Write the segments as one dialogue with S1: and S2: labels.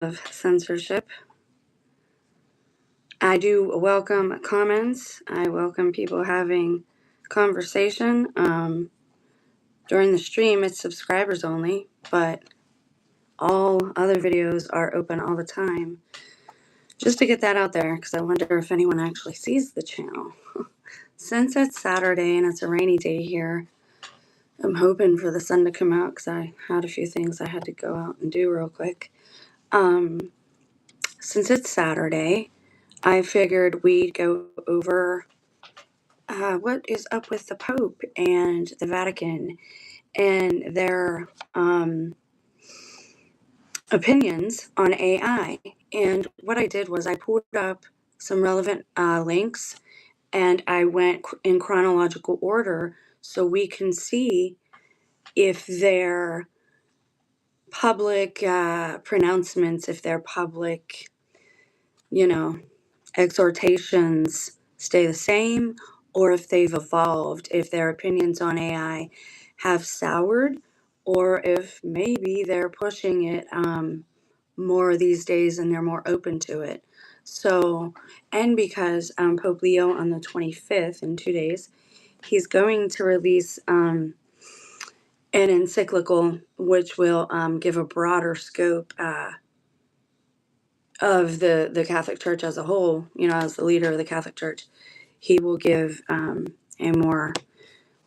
S1: censorship. I do welcome comments. I welcome people having conversation. During the stream, it's subscribers only, but all other videos are open all the time. Just to get that out there, because I wonder if anyone actually sees the channel. Since it's Saturday and it's a rainy day here, I'm hoping for the sun to come out because I had a few things I had to go out and do real quick. Since it's Saturday, I figured we'd go over what is up with the Pope and the Vatican and their opinions on AI. And what I did was I pulled up some relevant links and I went in chronological order so we can see if they're public pronouncements, if they're public, exhortations stay the same, or if they've evolved, if their opinions on AI have soured, or if maybe they're pushing it more these days and they're more open to it. So, and because Pope Leo on the 25th, in 2 days, he's going to release an encyclical which will give a broader scope of the Catholic Church as a whole. As the leader of the Catholic Church, he will give a more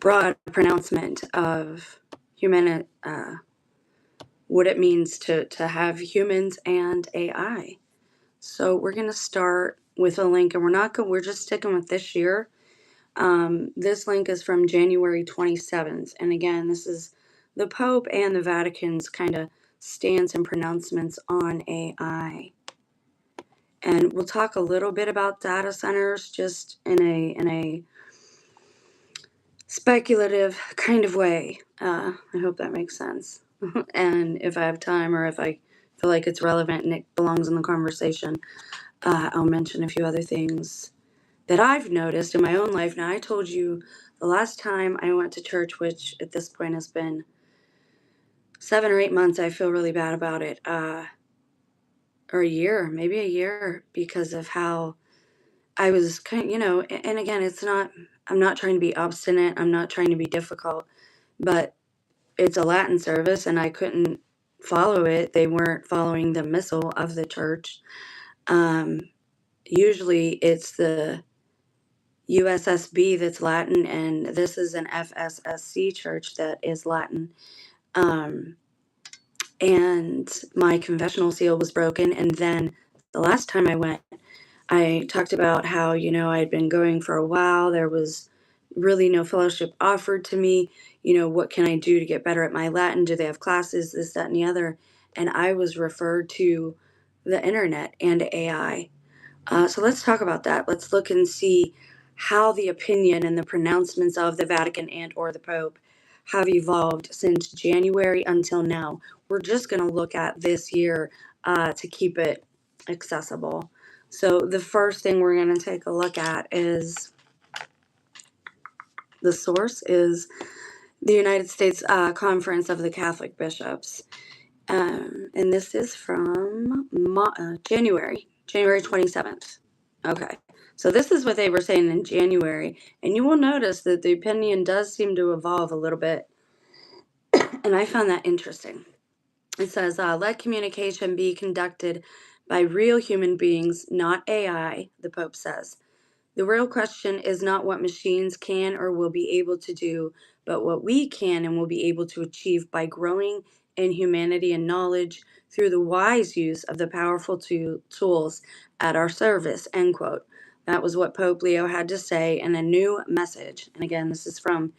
S1: broad pronouncement of what it means to have humans and AI. So we're going to start with a link, and we're just sticking with this year. This link is from January 27th. And again, this is the Pope and the Vatican's kind of stance and pronouncements on AI. And we'll talk a little bit about data centers just in a speculative kind of way. I hope that makes sense. And if I have time or if I feel like it's relevant and it belongs in the conversation, I'll mention a few other things that I've noticed in my own life. Now, I told you the last time I went to church, which at this point has been 7 or 8 months, I feel really bad about it, or maybe a year, because of how I was and again, I'm not trying to be obstinate, I'm not trying to be difficult, but it's a Latin service and I couldn't follow it. They weren't following the missal of the church. Usually it's the USSB that's Latin, and this is an FSSC church that is Latin. And my confessional seal was broken. And then the last time I went, I talked about how, I'd been going for a while. There was really no fellowship offered to me. What can I do to get better at my Latin? Do they have classes, this, that, and the other? And I was referred to the internet and AI. So let's talk about that. Let's look and see how the opinion and the pronouncements of the Vatican and or the Pope have evolved since January until now. We're just going to look at this year to keep it accessible. So the first thing we're going to take a look at is the source is the United States Conference of the Catholic Bishops. And this is from January 27th. Okay, so this is what they were saying in January. And you will notice that the opinion does seem to evolve a little bit. And I found that interesting. It says, let communication be conducted by real human beings, not AI, the Pope says. The real question is not what machines can or will be able to do, but what we can and will be able to achieve by growing in humanity and knowledge through the wise use of the powerful tools at our service, end quote. That was what Pope Leo had to say in a new message. And again, this is from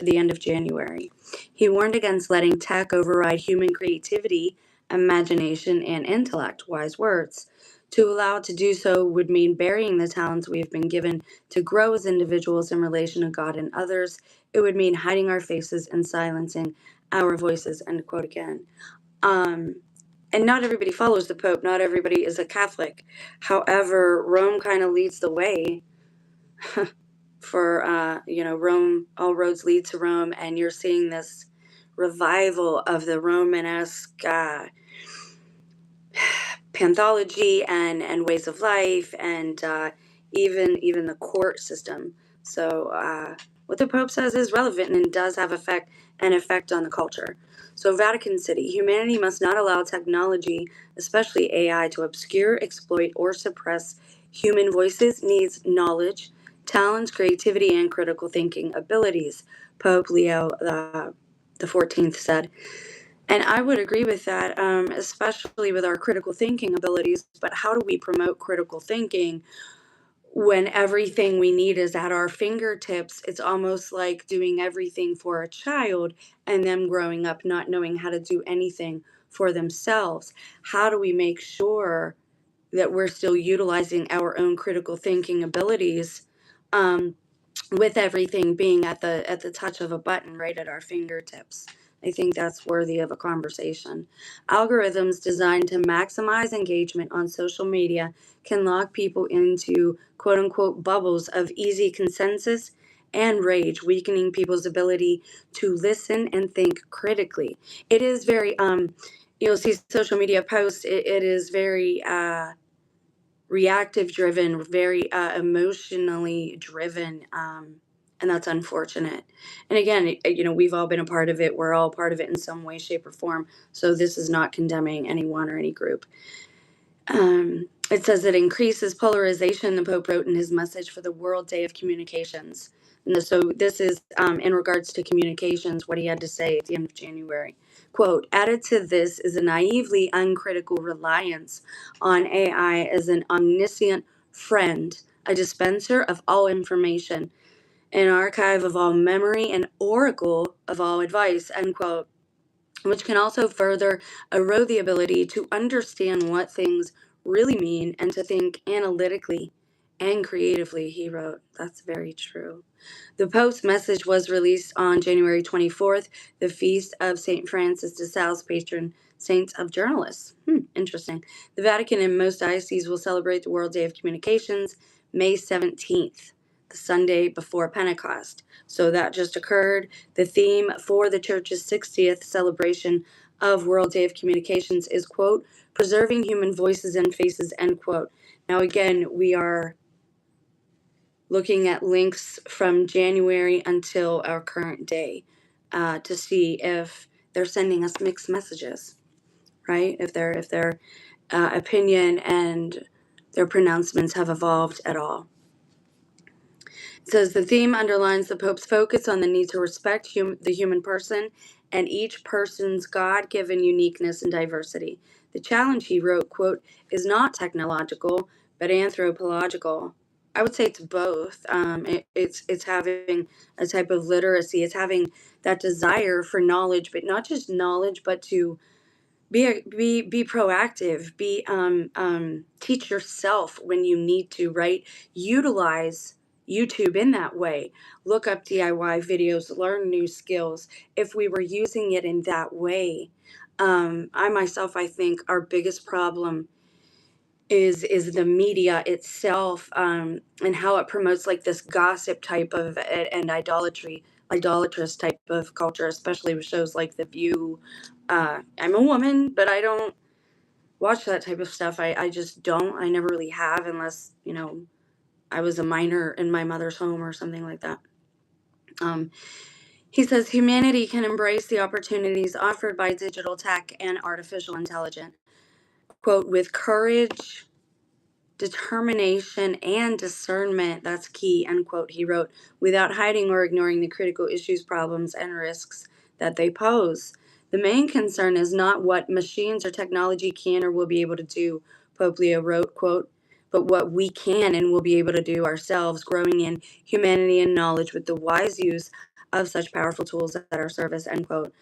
S1: the end of January. He warned against letting tech override human creativity, imagination, and intellect, wise words. To allow it to do so would mean burying the talents we have been given to grow as individuals in relation to God and others. It would mean hiding our faces and silencing our voices, end quote again. And not everybody follows the Pope. Not everybody is a Catholic. However, Rome kind of leads the way for, Rome, all roads lead to Rome. And you're seeing this revival of the Romanesque pathology and ways of life, and even the court system. So what the Pope says is relevant and does have an effect on the culture. So Vatican City, humanity must not allow technology, especially AI, to obscure, exploit, or suppress human voices, needs, knowledge, talents, creativity, and critical thinking abilities, Pope Leo the 14th said. And I would agree with that, especially with our critical thinking abilities. But how do we promote critical thinking when everything we need is at our fingertips? It's almost like doing everything for a child and them growing up not knowing how to do anything for themselves. How do we make sure that we're still utilizing our own critical thinking abilities, with everything being at the touch of a button right at our fingertips? I think that's worthy of a conversation. Algorithms designed to maximize engagement on social media can lock people into quote unquote bubbles of easy consensus and rage, weakening people's ability to listen and think critically. It is very you'll see social media posts, it is very reactive driven, very emotionally driven, and that's unfortunate. And again, we've all been a part of it. We're all part of it in some way, shape, or form. So this is not condemning anyone or any group. It says it increases polarization, the Pope wrote in his message for the World Day of Communications. And so this is in regards to communications, what he had to say at the end of January. Quote, added to this is a naively uncritical reliance on AI as an omniscient friend, a dispenser of all information, an archive of all memory, an oracle of all advice, end quote, which can also further erode the ability to understand what things really mean and to think analytically and creatively, he wrote. That's very true. The Pope's message was released on January 24th, the feast of St. Francis de Sales, patron saint of journalists. Interesting. The Vatican and most dioceses will celebrate the World Day of Communications May 17th, the Sunday before Pentecost. So that just occurred. The theme for the Church's 60th celebration of World Day of Communications is, quote, preserving human voices and faces, end quote. Now, again, we are looking at links from January until our current day to see if they're sending us mixed messages, right? If their opinion and their pronouncements have evolved at all. It says the theme underlines the Pope's focus on the need to respect the human person and each person's God-given uniqueness and diversity. The challenge, he wrote, quote, is not technological, but anthropological. I would say it's both. It's having a type of literacy. It's having that desire for knowledge, but not just knowledge, but to be proactive. Teach yourself when you need to. Right? Utilize YouTube in that way. Look up DIY videos. Learn new skills. If we were using it in that way, I think our biggest problem is the media itself, and how it promotes like this gossip type of and idolatrous type of culture, especially with shows like The View. I'm a woman, but I don't watch that type of stuff. I just don't. I never really have, unless I was a minor in my mother's home or something like that. He says humanity can embrace the opportunities offered by digital tech and artificial intelligence, quote, with courage, determination, and discernment. That's key, end quote, he wrote, without hiding or ignoring the critical issues, problems, and risks that they pose. The main concern is not what machines or technology can or will be able to do, Pope Leo wrote, quote, but what we can and will be able to do ourselves, growing in humanity and knowledge with the wise use of such powerful tools at our service, end quote.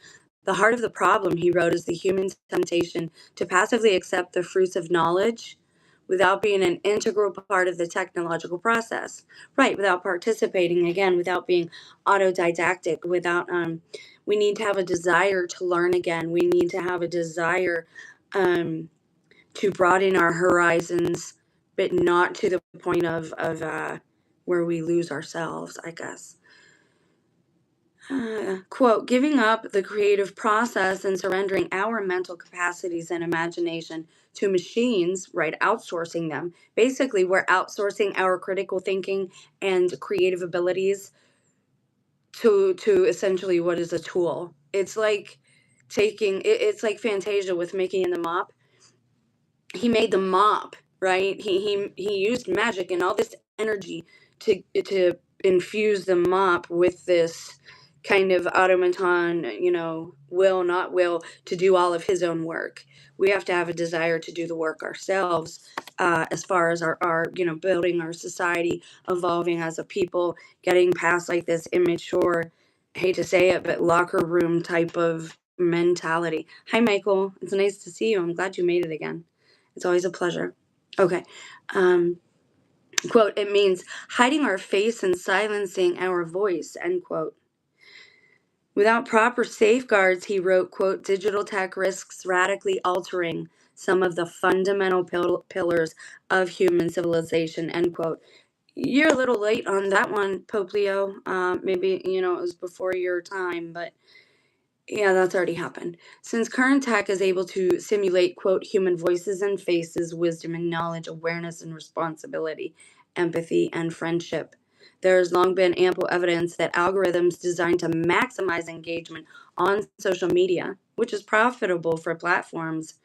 S1: The heart of the problem, he wrote, is the human temptation to passively accept the fruits of knowledge without being an integral part of the technological process, right? Without participating, again, without being autodidactic, we need to have a desire to learn again. We need to have a desire to broaden our horizons, but not to the point of where we lose ourselves, I guess. Quote, giving up the creative process and surrendering our mental capacities and imagination to machines, right? Outsourcing them. Basically, we're outsourcing our critical thinking and creative abilities to essentially what is a tool. It's like it's like Fantasia with Mickey and the Mop. He made the mop, right? He used magic and all this energy to infuse the mop with this kind of automaton, will not will to do all of his own work. We have to have a desire to do the work ourselves, as far as our building our society, evolving as a people, getting past like this immature, I hate to say it, but locker room type of mentality. Hi, Michael. It's nice to see you. I'm glad you made it again. It's always a pleasure. Okay. Um, Quote, it means hiding our face and silencing our voice, end quote. Without proper safeguards, he wrote, quote, digital tech risks radically altering some of the fundamental pillars of human civilization, end quote. You're a little late on that one, Pope Leo. Maybe, it was before your time, but yeah, that's already happened. Since current tech is able to simulate, quote, human voices and faces, wisdom and knowledge, awareness and responsibility, empathy and friendship, there has long been ample evidence that algorithms designed to maximize engagement on social media, which is profitable for platforms,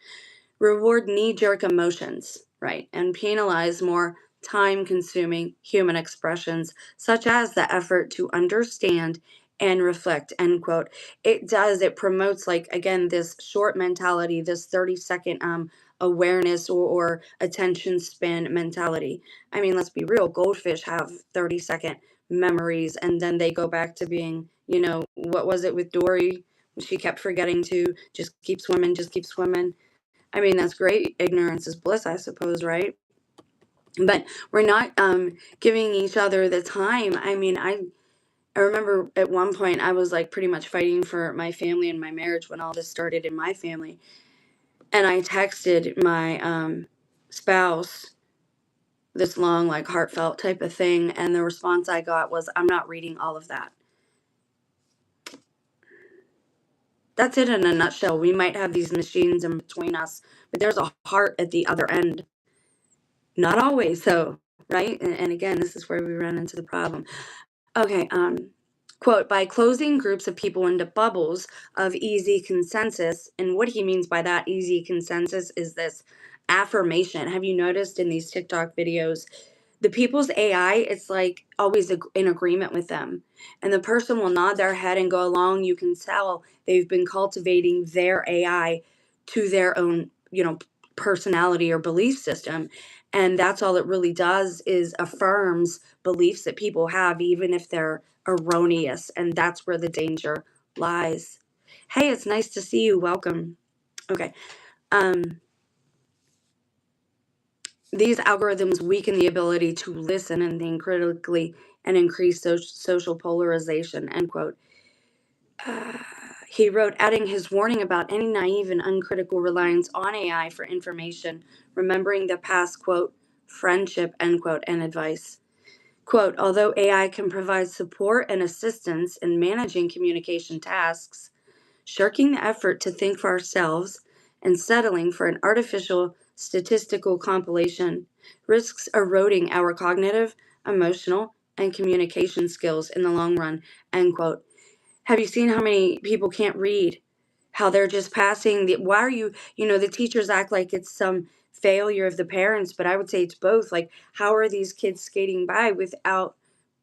S1: reward knee-jerk emotions, right, and penalize more time-consuming human expressions, such as the effort to understand and reflect, end quote. It promotes, like, again, this short mentality, this 30-second awareness or attention span mentality. I mean, let's be real, goldfish have 30-second memories, and then they go back to being, what was it with Dory? She kept forgetting to just keep swimming, just keep swimming. I mean, that's great. Ignorance is bliss, I suppose, right? But we're not giving each other the time. I mean, I remember at one point I was like pretty much fighting for my family and my marriage when all this started in my family. And I texted my spouse this long, like heartfelt type of thing. And the response I got was, I'm not reading all of that. That's it in a nutshell. We might have these machines in between us, but there's a heart at the other end. Not always, though, right? And again, this is where we run into the problem. Okay, quote, by closing groups of people into bubbles of easy consensus, and what he means by that easy consensus is this affirmation. Have you noticed in these TikTok videos, the people's AI, it's like always in agreement with them. And the person will nod their head and go along. You can tell they've been cultivating their AI to their own, personality or belief system. And that's all it really does is affirms beliefs that people have, even if they're erroneous. And that's where the danger lies. Hey, it's nice to see you. Welcome. Okay. These algorithms weaken the ability to listen and think critically and increase social polarization, end quote. He wrote, adding his warning about any naive and uncritical reliance on AI for information, remembering the past, quote, friendship, end quote, and advice. Quote, although AI can provide support and assistance in managing communication tasks, shirking the effort to think for ourselves and settling for an artificial statistical compilation risks eroding our cognitive, emotional, and communication skills in the long run, end quote. Have you seen how many people can't read? How they're just passing why are the teachers act like it's some failure of the parents, but I would say it's both. Like, how are these kids skating by without,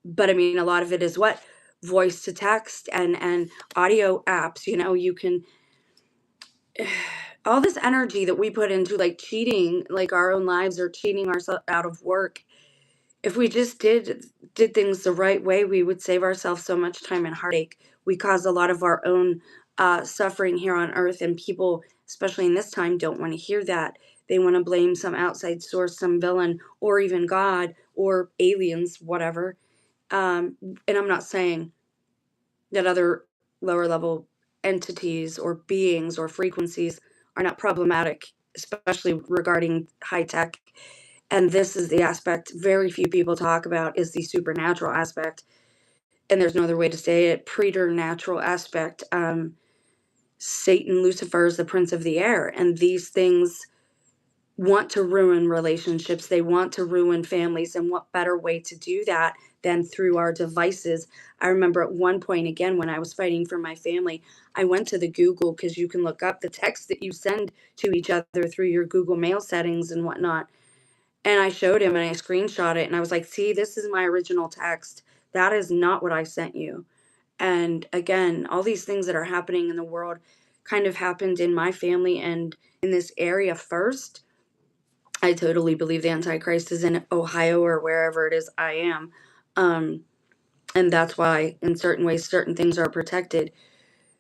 S1: but I mean, a lot of it is what? Voice to text and audio apps, you can, all this energy that we put into like cheating, like our own lives or cheating ourselves out of work. If we just did things the right way, we would save ourselves so much time and heartache. We cause a lot of our own suffering here on earth, and people, especially in this time, don't want to hear that. They want to blame some outside source, some villain, or even God or aliens, whatever. And I'm not saying that other lower level entities or beings or frequencies are not problematic, especially regarding high tech. And this is the aspect very few people talk about, is the supernatural aspect. and there's no other way to say it, preternatural aspect. Satan, Lucifer, is the prince of the air, and these things want to ruin relationships. They want to ruin families, and what better way to do that than through our devices? I remember at one point, again, when I was fighting for my family, I went to the Google, because you can look up the text that you send to each other through your Google Mail settings and whatnot. And I showed him and I screenshot it, and I was like, see, this is my original text. That is not what I sent you. And again, all these things that are happening in the world kind of happened in my family and in this area first. I totally believe the Antichrist is in Ohio or wherever it is I am. And that's why, in certain ways, certain things are protected.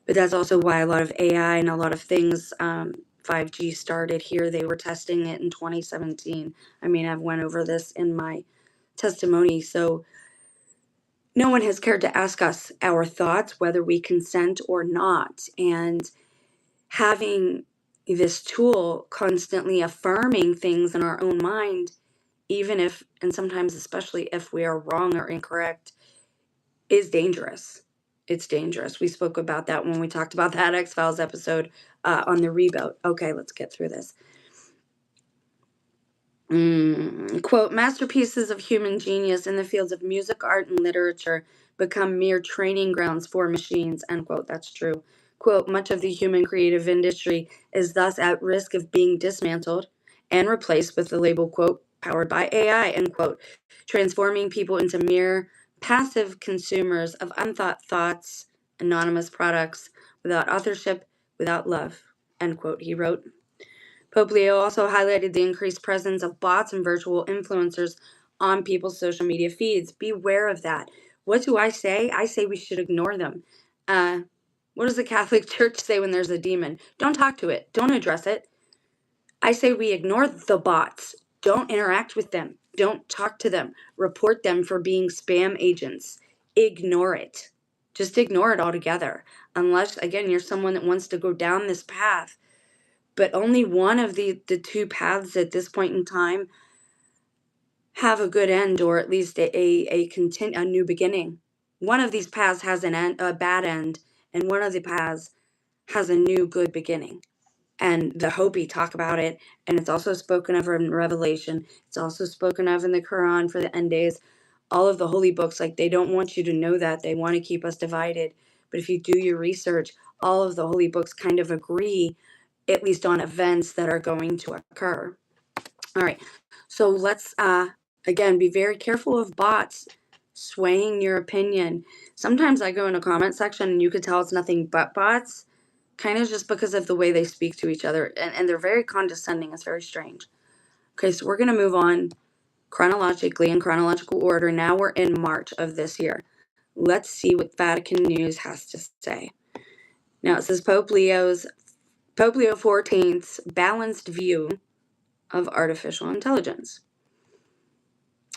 S1: But that's also why a lot of AI and a lot of things, 5G started here. They were testing it in 2017. I mean, I've went over this in my testimony. So no one has cared to ask us our thoughts, whether we consent or not. And having this tool constantly affirming things in our own mind, even if, and sometimes especially if we are wrong or incorrect, is dangerous. It's dangerous. We spoke about that when we talked about that X-Files episode on the reboot. Okay, let's get through this. Quote, masterpieces of human genius in the fields of music, art, and literature become mere training grounds for machines, end quote. That's true. Quote, much of the human creative industry is thus at risk of being dismantled and replaced with the label, quote, powered by AI, end quote, transforming people into mere passive consumers of unthought thoughts, anonymous products, without authorship, without love, end quote, he wrote. Pope Leo also highlighted the increased presence of bots and virtual influencers on people's social media feeds. Beware of that. What do I say? I say we should ignore them. What does the Catholic Church say when there's a demon? Don't talk to it. Don't address it. I say we ignore the bots. Don't interact with them. Don't talk to them. Report them for being spam agents. Ignore it. Just ignore it altogether. Unless, again, you're someone that wants to go down this path. But only one of the two paths at this point in time have a good end, or at least a new beginning. One of these paths has a bad end, and one of the paths has a new good beginning. And the Hopi talk about it, and it's also spoken of in Revelation. It's also spoken of in the Quran for the end days. All of the holy books, like, they don't want you to know that. They want to keep us divided. But if you do your research, all of the holy books kind of agree, at least on events that are going to occur. All right, so let's, again, be very careful of bots swaying your opinion. Sometimes I go in a comment section and you could tell it's nothing but bots, kind of just because of the way they speak to each other. And they're very condescending. It's very strange. Okay, so we're going to move on chronologically in chronological order. Now we're in March of this year. Let's see what Vatican News has to say. Now it says Pope Leo XIV's balanced view of artificial intelligence.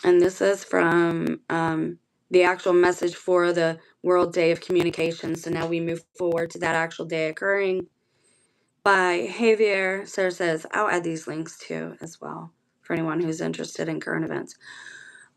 S1: And this is from the actual message for the World Day of Communication. So now we move forward to that actual day occurring by Javier. Sarah says, I'll add these links too as well for anyone who's interested in current events.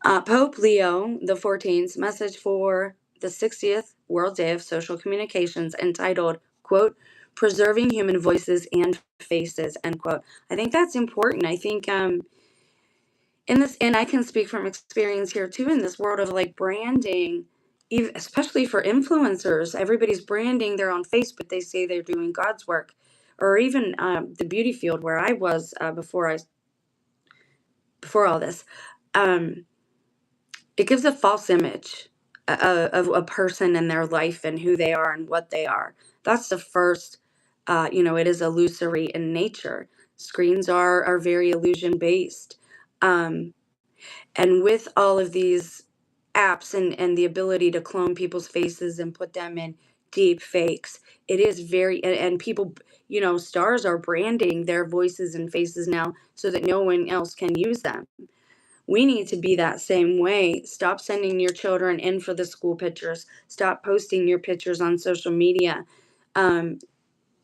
S1: Pope Leo XIV's message for the 60th World Day of Social Communications, entitled, quote, preserving human voices and faces, end quote. I think that's important. I think in this, and I can speak from experience here too, in this world of like branding, especially for influencers, everybody's branding. They're on Facebook. They say they're doing God's work, or even the beauty field where I was before all this. It gives a false image of a person and their life and who they are and what they are. That's the first. It is illusory in nature. Screens are very illusion based. And with all of these apps and the ability to clone people's faces and put them in deep fakes, it is very, and people, stars are branding their voices and faces now so that no one else can use them. We need to be that same way. Stop sending your children in for the school pictures. Stop posting your pictures on social media.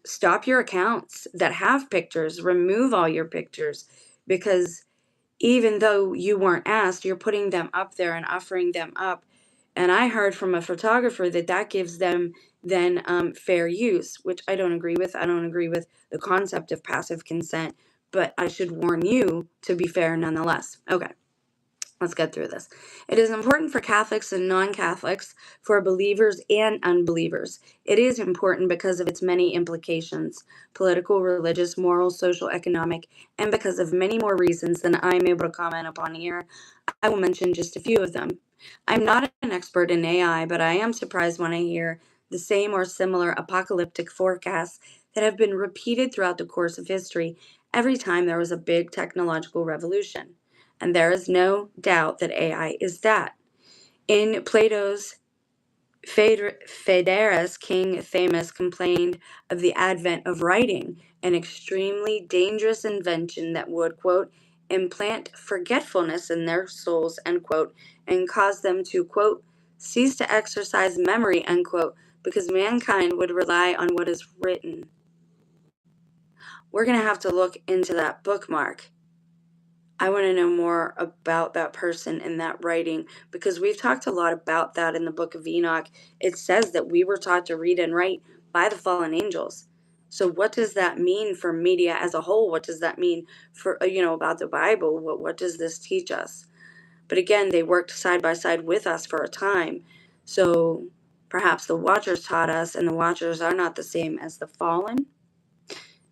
S1: Stop your accounts that have pictures. Remove all your pictures, because even though you weren't asked, you're putting them up there and offering them up And I heard from a photographer that gives them then fair use, which I don't agree with. I don't agree with the concept of passive consent, but I should warn you to be fair nonetheless. Okay. Let's get through this. It is important for Catholics and non-Catholics, for believers and unbelievers. It is important because of its many implications: political, religious, moral, social, economic, and because of many more reasons than I'm able to comment upon here. I will mention just a few of them. I'm not an expert in AI, but I am surprised when I hear the same or similar apocalyptic forecasts that have been repeated throughout the course of history every time there was a big technological revolution. And there is no doubt that AI is that. In Plato's Phaedrus, King Thamus complained of the advent of writing, an extremely dangerous invention that would, quote, implant forgetfulness in their souls, end quote, and cause them to, quote, cease to exercise memory, end quote, because mankind would rely on what is written. We're going to have to look into that bookmark. I want to know more about that person and that writing, because we've talked a lot about that in the book of Enoch. It says that we were taught to read and write by the fallen angels. So what does that mean for media as a whole? What does that mean for, about the Bible? What does this teach us? But again, they worked side by side with us for a time. So perhaps the Watchers taught us, and the Watchers are not the same as the fallen.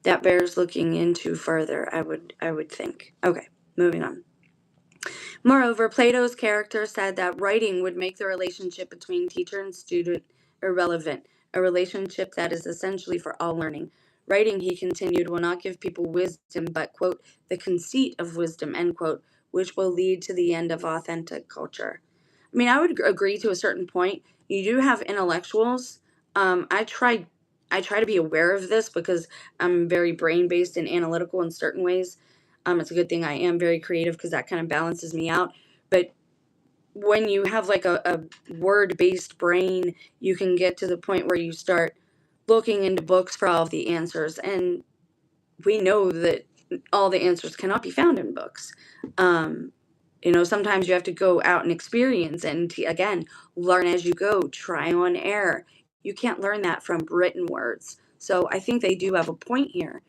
S1: That bears looking into further, I would think. Okay, moving on. Moreover, Plato's character said that writing would make the relationship between teacher and student irrelevant, a relationship that is essentially for all learning. Writing, he continued, will not give people wisdom, but, quote, the conceit of wisdom, end quote, which will lead to the end of authentic culture. I mean, I would agree to a certain point. You do have intellectuals. I try to be aware of this because I'm very brain-based and analytical in certain ways. It's a good thing I am very creative because that kind of balances me out. But when you have like a word-based brain, you can get to the point where you start looking into books for all of the answers. And we know that all the answers cannot be found in books. Sometimes you have to go out and experience and, again, learn as you go, try on error. You can't learn that from written words. So I think they do have a point here.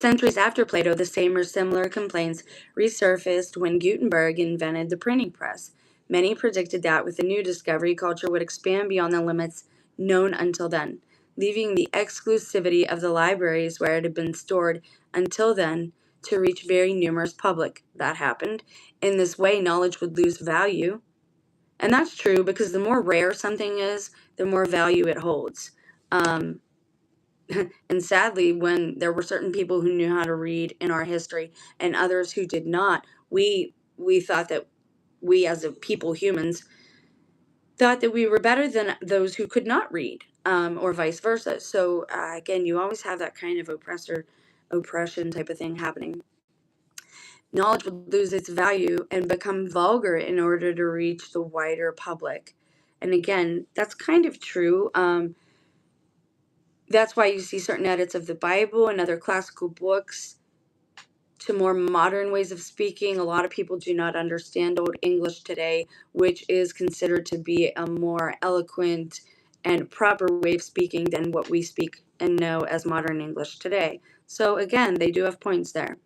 S1: Centuries after Plato, the same or similar complaints resurfaced when Gutenberg invented the printing press. Many predicted that with the new discovery, culture would expand beyond the limits known until then, leaving the exclusivity of the libraries where it had been stored until then to reach very numerous public. That happened. In this way, knowledge would lose value. And that's true because the more rare something is, the more value it holds. And sadly, when there were certain people who knew how to read in our history and others who did not, we thought that we as a people, humans, thought that we were better than those who could not read, or vice versa. So again, you always have that kind of oppression type of thing happening. Knowledge would lose its value and become vulgar in order to reach the wider public. And again, that's kind of true. That's why you see certain edits of the Bible and other classical books to more modern ways of speaking. A lot of people do not understand Old English today, which is considered to be a more eloquent and proper way of speaking than what we speak and know as modern English today. So again, they do have points there.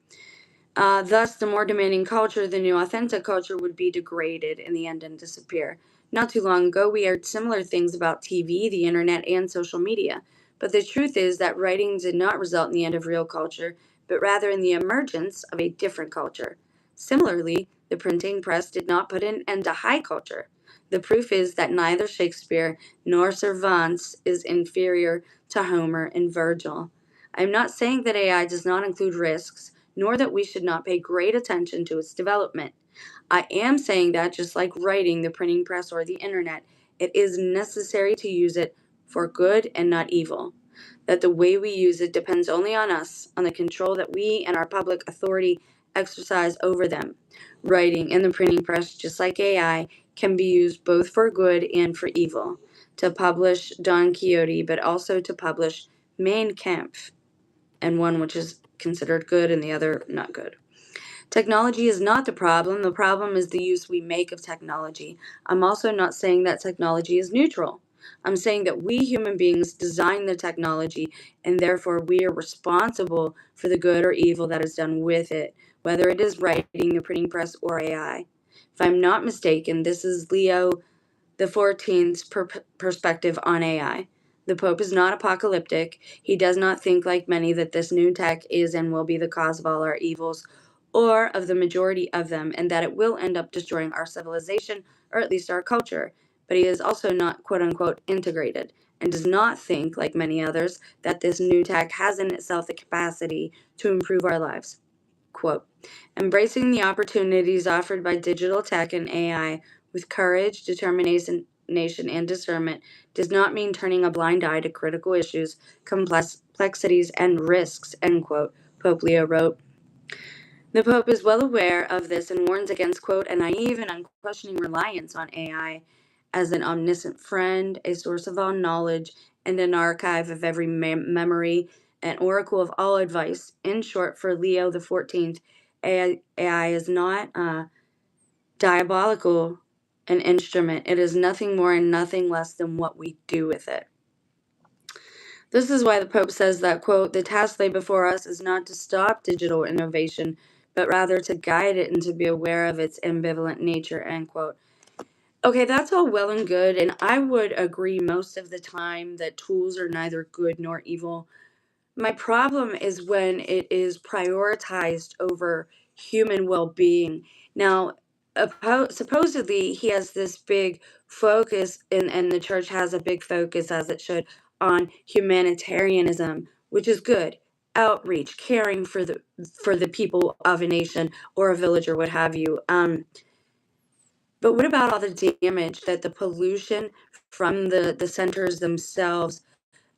S1: Thus, the more demanding culture, the new authentic culture, would be degraded in the end and disappear. Not too long ago, we heard similar things about TV, the internet, and social media. But the truth is that writing did not result in the end of real culture, but rather in the emergence of a different culture. Similarly, the printing press did not put an end to high culture. The proof is that neither Shakespeare nor Cervantes is inferior to Homer and Virgil. I'm not saying that AI does not include risks, nor that we should not pay great attention to its development. I am saying that just like writing, the printing press, or the internet, it is necessary to use it for good and not evil. That the way we use it depends only on us, on the control that we and our public authority exercise over them. Writing and the printing press, just like AI, can be used both for good and for evil. To publish Don Quixote, but also to publish Mein Kampf, and one which is considered good and the other not good. Technology is not the problem. The problem is the use we make of technology. I'm also not saying that technology is neutral. I'm saying that we human beings design the technology, and therefore we are responsible for the good or evil that is done with it, whether it is writing, the printing press, or AI. If I'm not mistaken, this is Leo the 14th's perspective on AI. The Pope is not apocalyptic. He does not think, like many, that this new tech is and will be the cause of all our evils, or of the majority of them, and that it will end up destroying our civilization, or at least our culture. But he is also not, quote unquote, integrated, and does not think, like many others, that this new tech has in itself the capacity to improve our lives. Quote, embracing the opportunities offered by digital tech and AI with courage, determination, and discernment does not mean turning a blind eye to critical issues, complexities, and risks, end quote, Pope Leo wrote. The Pope is well aware of this and warns against, quote, a naive and unquestioning reliance on AI as an omniscient friend, a source of all knowledge, and an archive of every memory, an oracle of all advice. In short, for Leo the 14th, AI is not diabolical an instrument. It is nothing more and nothing less than what we do with it. This is why the Pope says that, quote, the task laid before us is not to stop digital innovation, but rather to guide it and to be aware of its ambivalent nature, end quote. Okay, that's all well and good, and I would agree most of the time that tools are neither good nor evil. My problem is when it is prioritized over human well-being. Now, supposedly he has this big focus, and the church has a big focus, as it should, on humanitarianism, which is good. Outreach, caring for the people of a nation or a village or what have you. But what about all the damage that the pollution from the centers themselves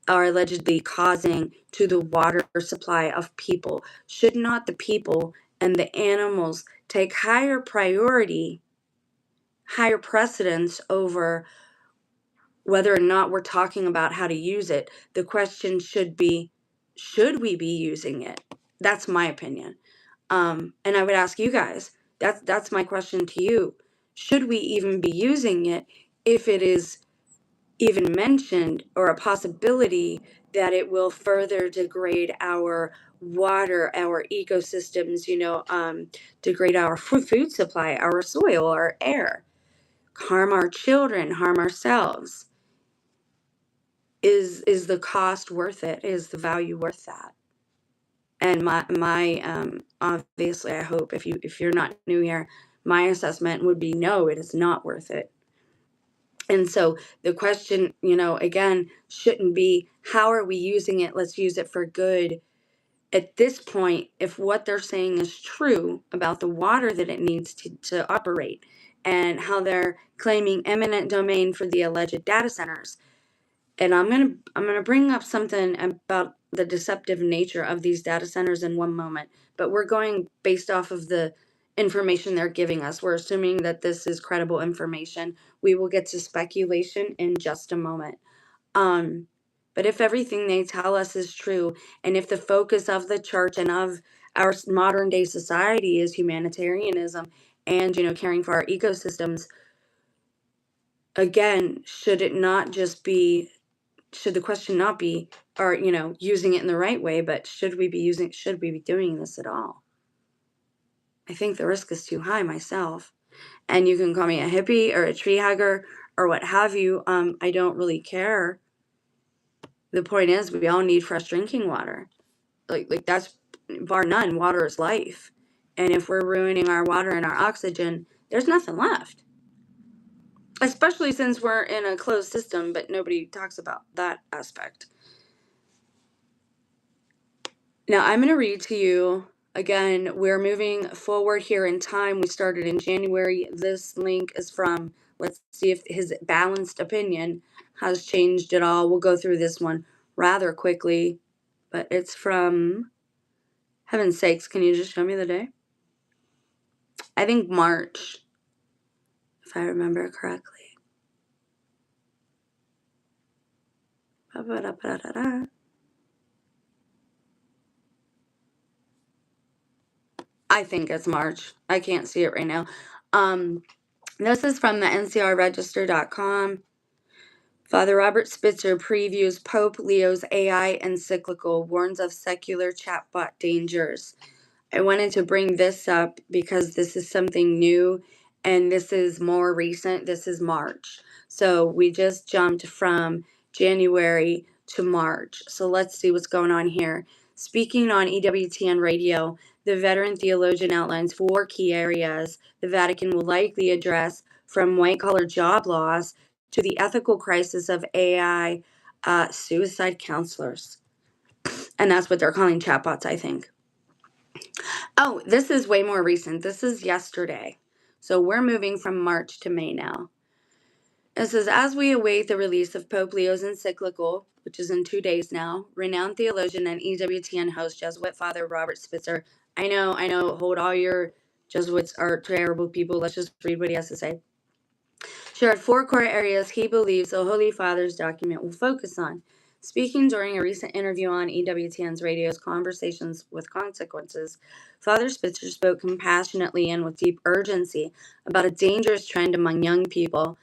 S1: are allegedly causing to the water supply of people? Should not the people and the animals take higher precedence over whether or not we're talking about how to use it? The question should be, should we be using it? That's my opinion. And I would ask you guys, that's my question to you. Should we even be using it if it is even mentioned or a possibility that it will further degrade our water, our ecosystems, degrade our food supply, our soil, our air, harm our children, harm ourselves? Is the cost worth it? Is the value worth that? And my obviously, I hope if you're not new here, my assessment would be no, it is not worth it. And so the question, again, shouldn't be how are we using it? Let's use it for good. At this point, if what they're saying is true about the water that it needs to operate, and how they're claiming eminent domain for the alleged data centers, and I'm gonna bring up something about the deceptive nature of these data centers in one moment, but we're going based off of the information they're giving us. We're assuming that this is credible information. We will get to speculation in just a moment. But if everything they tell us is true, and if the focus of the church and of our modern day society is humanitarianism and caring for our ecosystems, again, should the question not be, or using it in the right way, but should we be doing this at all? I think the risk is too high myself. And you can call me a hippie or a tree hugger or what have you. I don't really care. The point is, we all need fresh drinking water. Like that's bar none. Water is life. And if we're ruining our water and our oxygen, there's nothing left. Especially since we're in a closed system, but nobody talks about that aspect. Now, I'm going to read to you again. We're moving forward here in time. We started in January. This link is from, let's see if his balanced opinion has changed at all. We'll go through this one rather quickly, but it's from, heaven's sakes, can you just show me the day? I think March, if I remember correctly. I think it's March. I can't see it right now. This is from the ncrregister.com. Father Robert Spitzer previews Pope Leo's AI encyclical, warns of secular chatbot dangers. I wanted to bring this up because this is something new and this is more recent. This is March. So we just jumped from January to March. So let's see what's going on here. Speaking on EWTN radio, the veteran theologian outlines 4 key areas the Vatican will likely address, from white collar job loss to the ethical crisis of AI suicide counselors. And that's what they're calling chatbots, I think. Oh, this is way more recent. This is yesterday. So we're moving from March to May now. It says, as we await the release of Pope Leo's encyclical, which is in 2 days now, renowned theologian and EWTN host Jesuit Father Robert Spitzer. I know, hold all your Jesuits are terrible people. Let's just read what he has to say. Shared 4 core areas he believes the Holy Father's document will focus on. Speaking during a recent interview on EWTN's radio's Conversations with Consequences, Father Spitzer spoke compassionately and with deep urgency about a dangerous trend among young people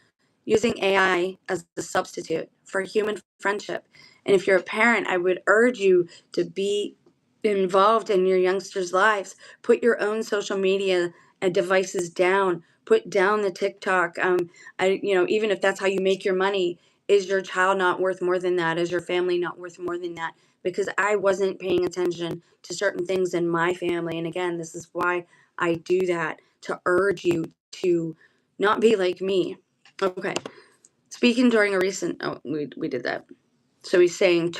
S1: using AI as a substitute for human friendship. And if you're a parent, I would urge you to be involved in your youngsters' lives. Put your own social media devices down. Put down the TikTok. Even if that's how you make your money, is your child not worth more than that? Is your family not worth more than that? Because I wasn't paying attention to certain things in my family. And again, this is why I do that, to urge you to not be like me. Okay. Speaking during a recent, we did that. So he's saying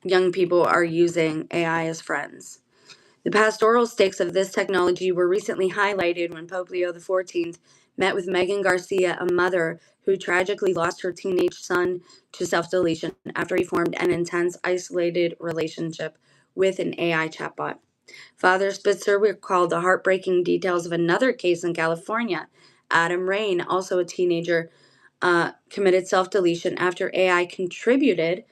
S1: young people are using AI as friends. The pastoral stakes of this technology were recently highlighted when Pope Leo XIV met with Megan Garcia, a mother who tragically lost her teenage son to self-deletion after he formed an intense, isolated relationship with an AI chatbot. Father Spitzer recalled the heartbreaking details of another case in California. Adam Rain, also a teenager, committed self-deletion after AI contributed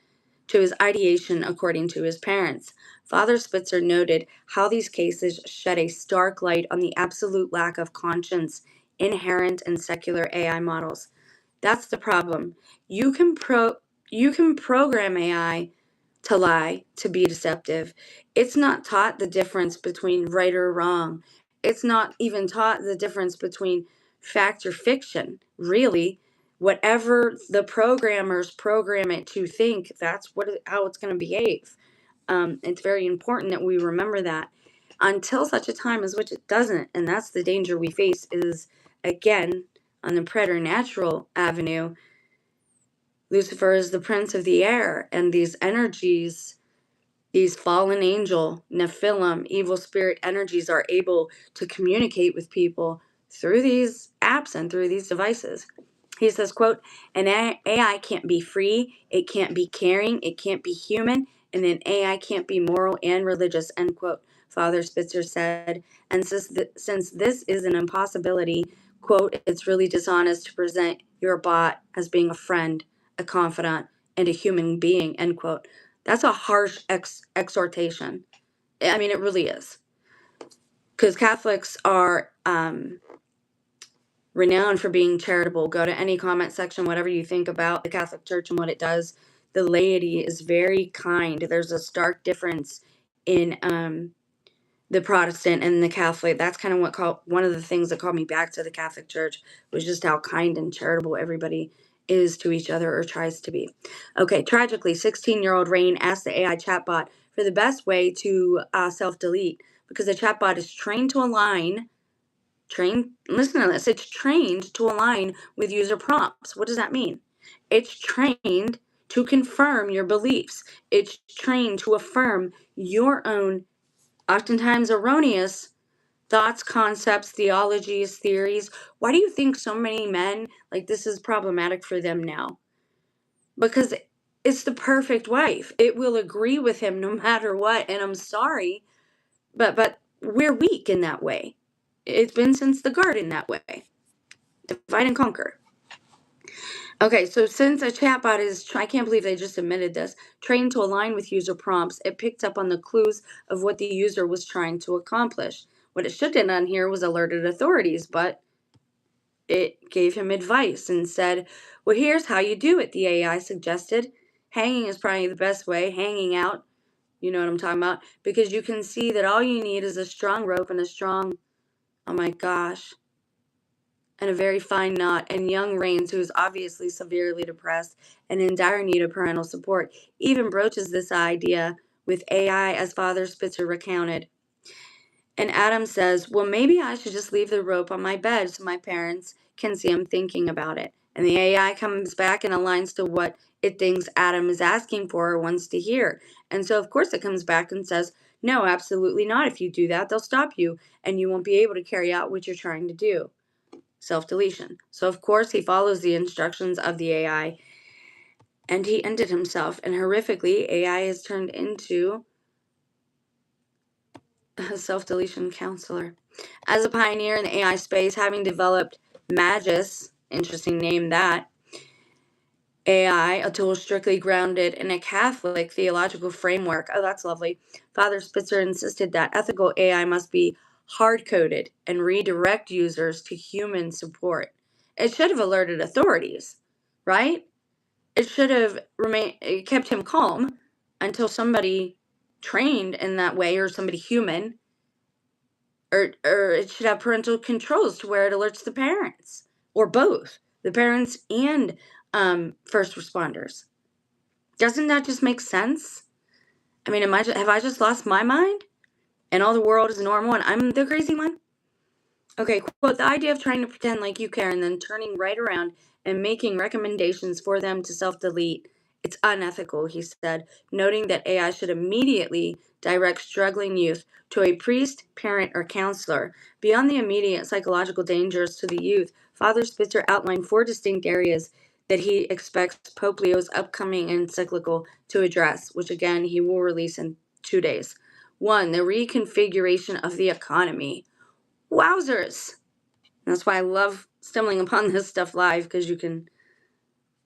S1: to his ideation, according to his parents. Father Spitzer noted how these cases shed a stark light on the absolute lack of conscience inherent in secular AI models. That's the problem. You can program AI to lie, to be deceptive. It's not taught the difference between right or wrong. It's not even taught the difference between fact or fiction, really. Whatever the programmers program it to think, that's how it's going to behave. It's very important that we remember that until such a time as which it doesn't. And that's the danger we face is, again, on the preternatural avenue, Lucifer is the prince of the air, and these energies, these fallen angel, Nephilim, evil spirit energies are able to communicate with people through these apps and through these devices. He says, quote, an AI can't be free, it can't be caring, it can't be human, and an AI can't be moral and religious, end quote, Father Spitzer said. And since this is an impossibility, quote, it's really dishonest to present your bot as being a friend, a confidant, and a human being, end quote. That's a harsh exhortation. I mean, it really is. Because Catholics are renowned for being charitable. Go to any comment section, whatever you think about the Catholic Church and what it does. The laity is very kind. There's a stark difference in the Protestant and the Catholic. That's kind of one of the things that called me back to the Catholic Church was just how kind and charitable everybody is to each other or tries to be. Okay, tragically, 16-year-old Rain asked the AI chatbot for the best way to self-delete because the chatbot is listen to this, it's trained to align with user prompts. What does that mean? It's trained to confirm your beliefs. It's trained to affirm your own, oftentimes erroneous, thoughts, concepts, theologies, theories. Why do you think so many men, like, this is problematic for them now? Because it's the perfect wife. It will agree with him no matter what. And I'm sorry, but we're weak in that way. It's been since the garden that way. Divide and conquer. Okay, so since a chatbot is, I can't believe they just admitted this, trained to align with user prompts, it picked up on the clues of what the user was trying to accomplish. What it should have done here was alerted authorities, but it gave him advice and said, well, here's how you do it, the AI suggested. Hanging is probably the best way, hanging out. You know what I'm talking about? Because you can see that all you need is a strong rope and a strong, oh my gosh, and a very fine knot. And young Rains, who is obviously severely depressed and in dire need of parental support, even broaches this idea with AI, as Father Spitzer recounted. And Adam says, well, maybe I should just leave the rope on my bed so my parents can see I'm thinking about it. And the AI comes back and aligns to what it thinks Adam is asking for or wants to hear. And so, of course, it comes back and says, no, absolutely not. If you do that, they'll stop you and you won't be able to carry out what you're trying to do. Self-deletion. So, of course, he follows the instructions of the AI and he ended himself. And horrifically, AI has turned into a self-deletion counselor. As a pioneer in the AI space, having developed Magus, interesting name that, AI, a tool strictly grounded in a Catholic theological framework. Oh, that's lovely. Father Spitzer insisted that ethical AI must be hard-coded and redirect users to human support. It should have alerted authorities, right? It should have it kept him calm until somebody trained in that way, or somebody human, or it should have parental controls to where it alerts the parents, or both the parents and first responders. Doesn't that just make sense? I mean, have I just lost my mind and all the world is normal and I'm the crazy one? Okay, quote, the idea of trying to pretend like you care and then turning right around and making recommendations for them to self-delete, it's unethical, he said, noting that AI should immediately direct struggling youth to a priest, parent, or counselor. Beyond the immediate psychological dangers to the youth, Father Spitzer outlined 4 distinct areas that he expects Pope Leo's upcoming encyclical to address, which again he will release in 2 days. 1, the reconfiguration of the economy. Wowzers! That's why I love stumbling upon this stuff live, because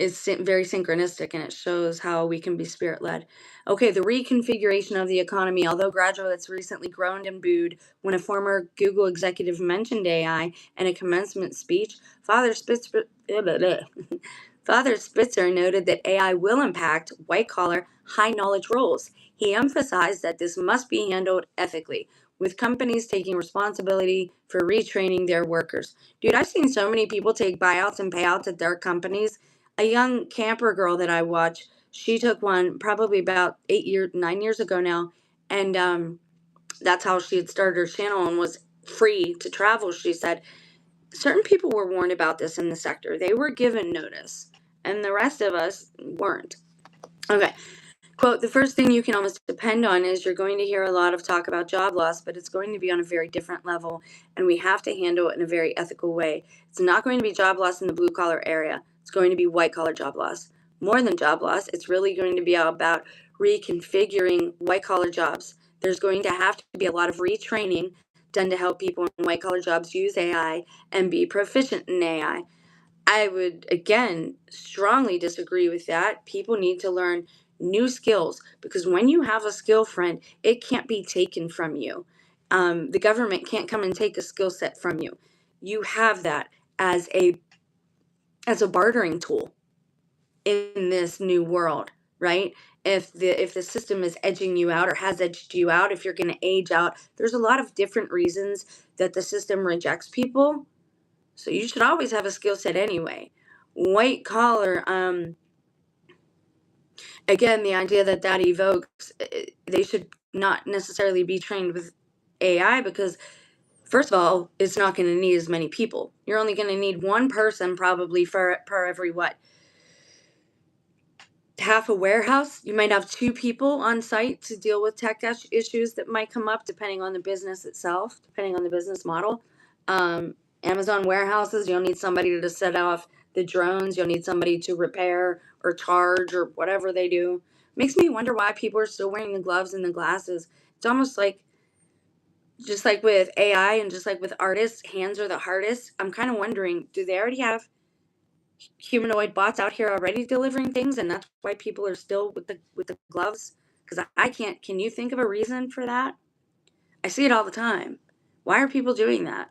S1: it's very synchronistic and it shows how we can be spirit led. Okay, the reconfiguration of the economy. Although graduates recently groaned and booed when a former Google executive mentioned AI in a commencement speech, Father Spitzer Father Spitzer noted that AI will impact white-collar, high-knowledge roles. He emphasized that this must be handled ethically, with companies taking responsibility for retraining their workers. Dude, I've seen so many people take buyouts and payouts at their companies. A young camper girl that I watch, she took one probably about 9 years ago now, and that's how she had started her channel and was free to travel, she said. Certain people were warned about this in the sector. They were given notice, and the rest of us weren't. Okay. Quote, the first thing you can almost depend on is you're going to hear a lot of talk about job loss, but it's going to be on a very different level, and we have to handle it in a very ethical way. It's not going to be job loss in the blue-collar area. It's going to be white-collar job loss. More than job loss, it's really going to be about reconfiguring white-collar jobs. There's going to have to be a lot of retraining done to help people in white-collar jobs use AI and be proficient in AI. I would, again, strongly disagree with that. People need to learn new skills, because when you have a skill, friend, it can't be taken from you. The government can't come and take a skill set from you. You have that as a bartering tool in this new world, right? If the system is edging you out or has edged you out, if you're going to age out, there's a lot of different reasons that the system rejects people. So you should always have a skill set anyway. White collar, again, the idea that evokes, they should not necessarily be trained with AI, because first of all, it's not going to need as many people. You're only going to need one person probably per every half a warehouse. You might have 2 people on site to deal with tech issues that might come up, depending on the business itself, depending on the business model. Amazon warehouses, you'll need somebody to set off the drones. You'll need somebody to repair or charge or whatever they do. Makes me wonder why people are still wearing the gloves and the glasses. It's almost like, just like with AI and just like with artists, hands are the hardest. I'm kind of wondering, do they already have humanoid bots out here already delivering things, and that's why people are still with the gloves? Because I can't. Can you think of a reason for that? I see it all the time. Why are people doing that?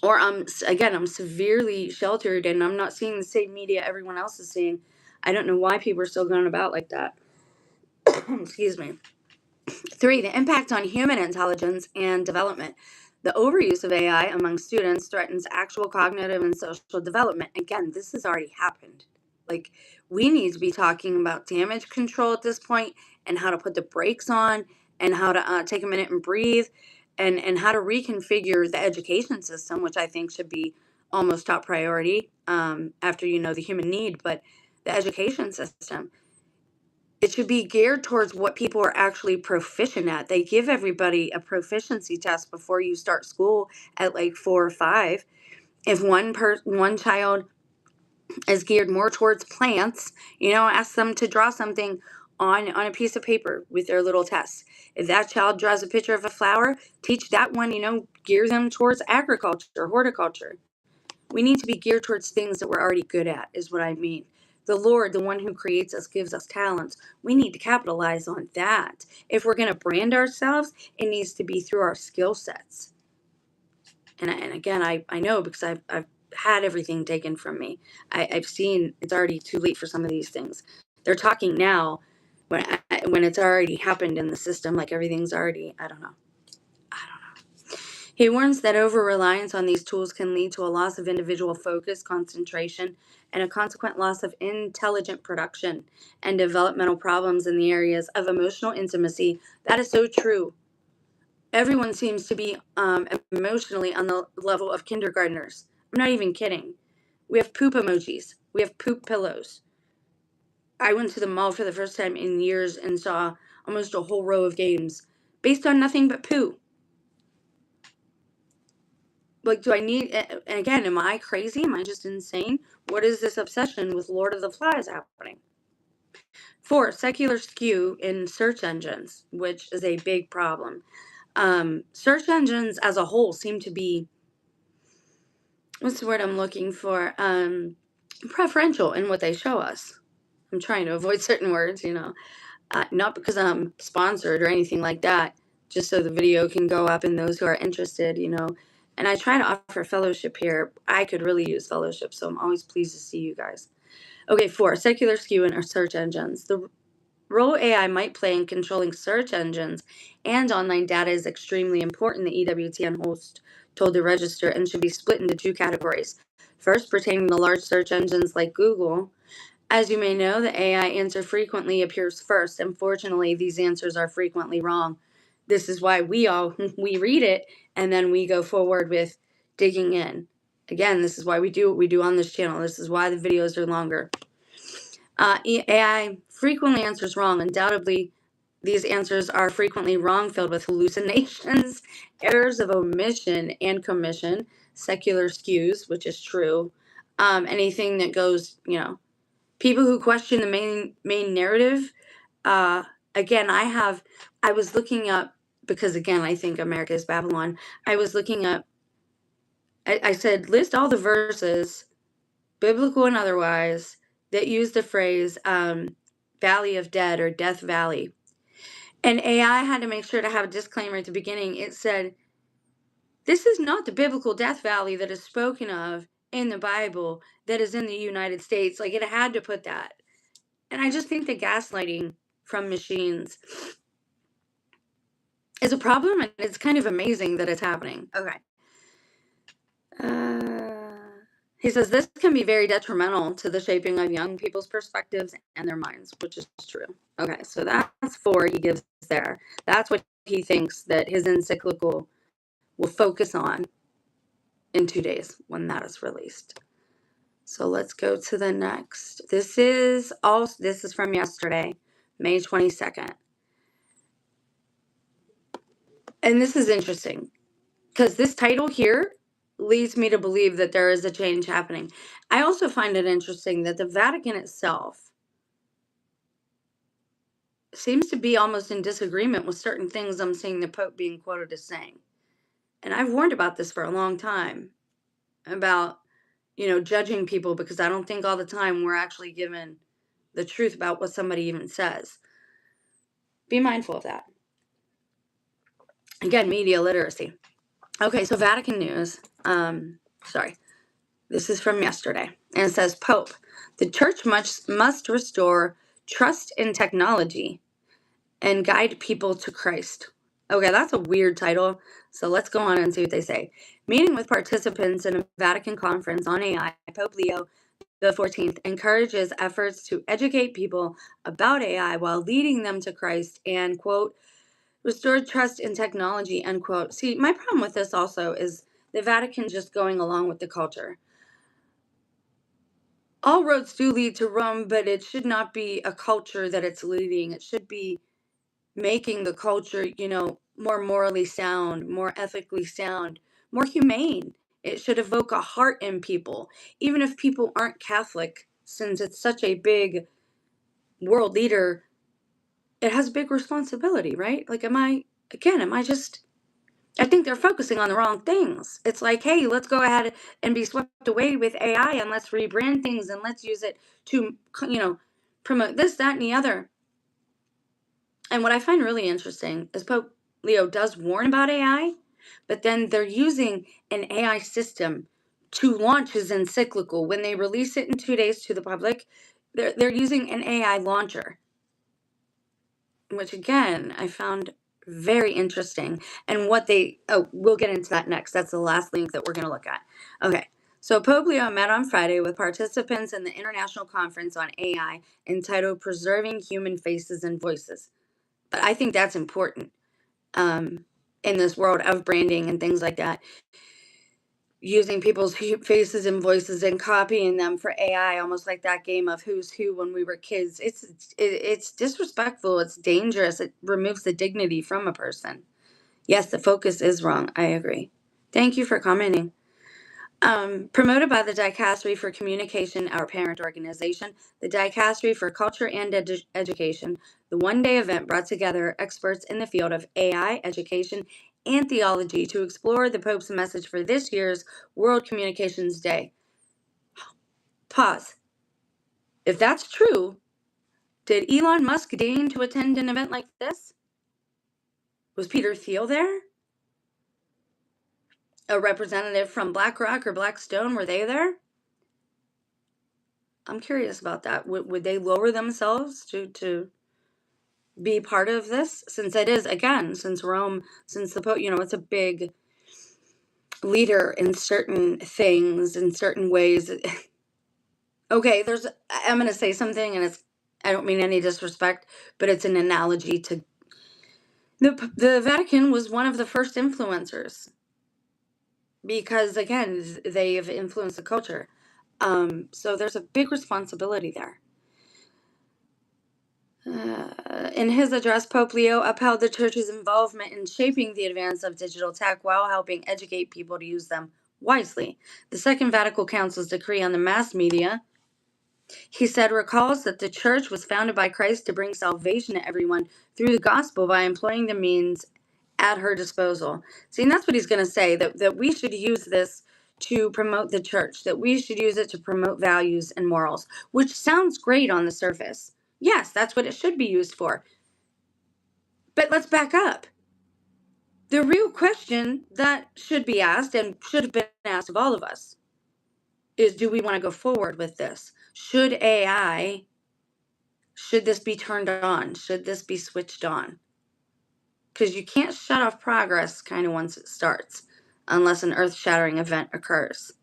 S1: Or I'm severely sheltered and I'm not seeing the same media everyone else is seeing. I don't know why people are still going about like that. Excuse me. 3, the impact on human intelligence and development. The overuse of AI among students threatens actual cognitive and social development. Again, this has already happened. Like, we need to be talking about damage control at this point and how to put the brakes on and how to take a minute and breathe and how to reconfigure the education system, which I think should be almost top priority after the human need, but the education system. It should be geared towards what people are actually proficient at. They give everybody a proficiency test before you start school at like 4 or 5. If one child is geared more towards plants, ask them to draw something on a piece of paper with their little test. If that child draws a picture of a flower, teach that one, gear them towards agriculture, horticulture. We need to be geared towards things that we're already good at, is what I mean. The Lord, the one who creates us, gives us talents. We need to capitalize on that. If we're going to brand ourselves, it needs to be through our skill sets. And again, I know because I've had everything taken from me. I've seen it's already too late for some of these things. They're talking now when it's already happened in the system, like everything's already, I don't know. He warns that over-reliance on these tools can lead to a loss of individual focus, concentration, and a consequent loss of intelligent production and developmental problems in the areas of emotional intimacy. That is so true. Everyone seems to be emotionally on the level of kindergartners. I'm not even kidding. We have poop emojis. We have poop pillows. I went to the mall for the first time in years and saw almost a whole row of games based on nothing but poo. Like, do I need, and again, am I crazy? Am I just insane? What is this obsession with Lord of the Flies happening? 4, secular skew in search engines, which is a big problem. Search engines as a whole seem to be, what's the word I'm looking for? Preferential in what they show us. I'm trying to avoid certain words, not because I'm sponsored or anything like that, just so the video can go up and those who are interested, And I try to offer fellowship here. I could really use fellowship, so I'm always pleased to see you guys. Okay, 4, secular skew in our search engines. The role AI might play in controlling search engines and online data is extremely important, the EWTN host told the Register, and should be split into 2 categories. First, pertaining to large search engines like Google. As you may know, the AI answer frequently appears first. Unfortunately, these answers are frequently wrong. This is why we read it and then we go forward with digging in. Again, this is why we do what we do on this channel. This is why the videos are longer. AI frequently answers wrong. Undoubtedly, these answers are frequently wrong, filled with hallucinations, errors of omission and commission, secular skews, which is true. Anything that goes, people who question the main narrative. Again, I was looking up, because again, I think America is Babylon. I was looking up, I said, list all the verses, biblical and otherwise, that use the phrase Valley of Dead or Death Valley. And AI had to make sure to have a disclaimer at the beginning. It said, this is not the biblical Death Valley that is spoken of in the Bible that is in the United States. Like, it had to put that. And I just think the gaslighting from machines is a problem, and it's kind of amazing that it's happening. Okay. He says this can be very detrimental to the shaping of young people's perspectives and their minds, which is true. Okay, so that's 4 he gives there. That's what he thinks that his encyclical will focus on in 2 days when that is released. So let's go to the next. This is from yesterday, May 22nd. And this is interesting because this title here leads me to believe that there is a change happening. I also find it interesting that the Vatican itself seems to be almost in disagreement with certain things I'm seeing the Pope being quoted as saying. And I've warned about this for a long time, about, judging people, because I don't think all the time we're actually given the truth about what somebody even says. Be mindful of that. Again, media literacy. Okay, so Vatican News. Sorry, this is from yesterday, and it says, Pope, the church must restore trust in technology and guide people to Christ. Okay, that's a weird title. So let's go on and see what they say. Meeting with participants in a Vatican conference on AI, Pope Leo the 14th encourages efforts to educate people about AI while leading them to Christ and, quote, restore trust in technology, end quote. See, my problem with this also is the Vatican just going along with the culture. All roads do lead to Rome, but it should not be a culture that it's leading. It should be making the culture, more morally sound, more ethically sound, more humane. It should evoke a heart in people, even if people aren't Catholic, since it's such a big world leader. It has a big responsibility, right? Like, I think they're focusing on the wrong things. It's like, hey, let's go ahead and be swept away with AI and let's rebrand things and let's use it to, promote this, that, and the other. And what I find really interesting is Pope Leo does warn about AI, but then they're using an AI system to launch his encyclical. When they release it in 2 days to the public, they're using an AI launcher, which again, I found very interesting. And we'll get into that next. That's the last link that we're going to look at. Okay. So Pope Leo met on Friday with participants in the International Conference on AI entitled Preserving Human Faces and Voices. But I think that's important in this world of branding and things like that. Using people's faces and voices and copying them for AI, almost like that game of Who's Who when we were kids. It's disrespectful. It's dangerous. It removes the dignity from a person. Yes, the focus is wrong. I agree. Thank you for commenting. Promoted by the Dicastery for Communication, our parent organization, the Dicastery for Culture and Education, the one-day event brought together experts in the field of AI, education, and theology to explore the Pope's message for this year's World Communications Day. Pause. If that's true, did Elon Musk deign to attend an event like this? Was Peter Thiel there? A representative from BlackRock or Blackstone, were they there? I'm curious about that. Would they lower themselves to be part of this? Since it is, again, since Rome, since the Pope, it's a big leader in certain things, in certain ways. Okay, I'm going to say something, and I don't mean any disrespect, but it's an analogy to the Vatican was one of the first influencers because, again, they have influenced the culture. So there's a big responsibility there. In his address, Pope Leo upheld the Church's involvement in shaping the advance of digital tech while helping educate people to use them wisely. The Second Vatican Council's decree on the mass media, he said, recalls that the Church was founded by Christ to bring salvation to everyone through the gospel by employing the means at her disposal. See, and that's what he's going to say, that we should use this to promote the Church, that we should use it to promote values and morals, which sounds great on the surface. Yes, that's what it should be used for. But let's back up. The real question that should be asked and should have been asked of all of us is, do we want to go forward with this? Should this be turned on? Should this be switched on? Because you can't shut off progress kind of once it starts, unless an earth-shattering event occurs.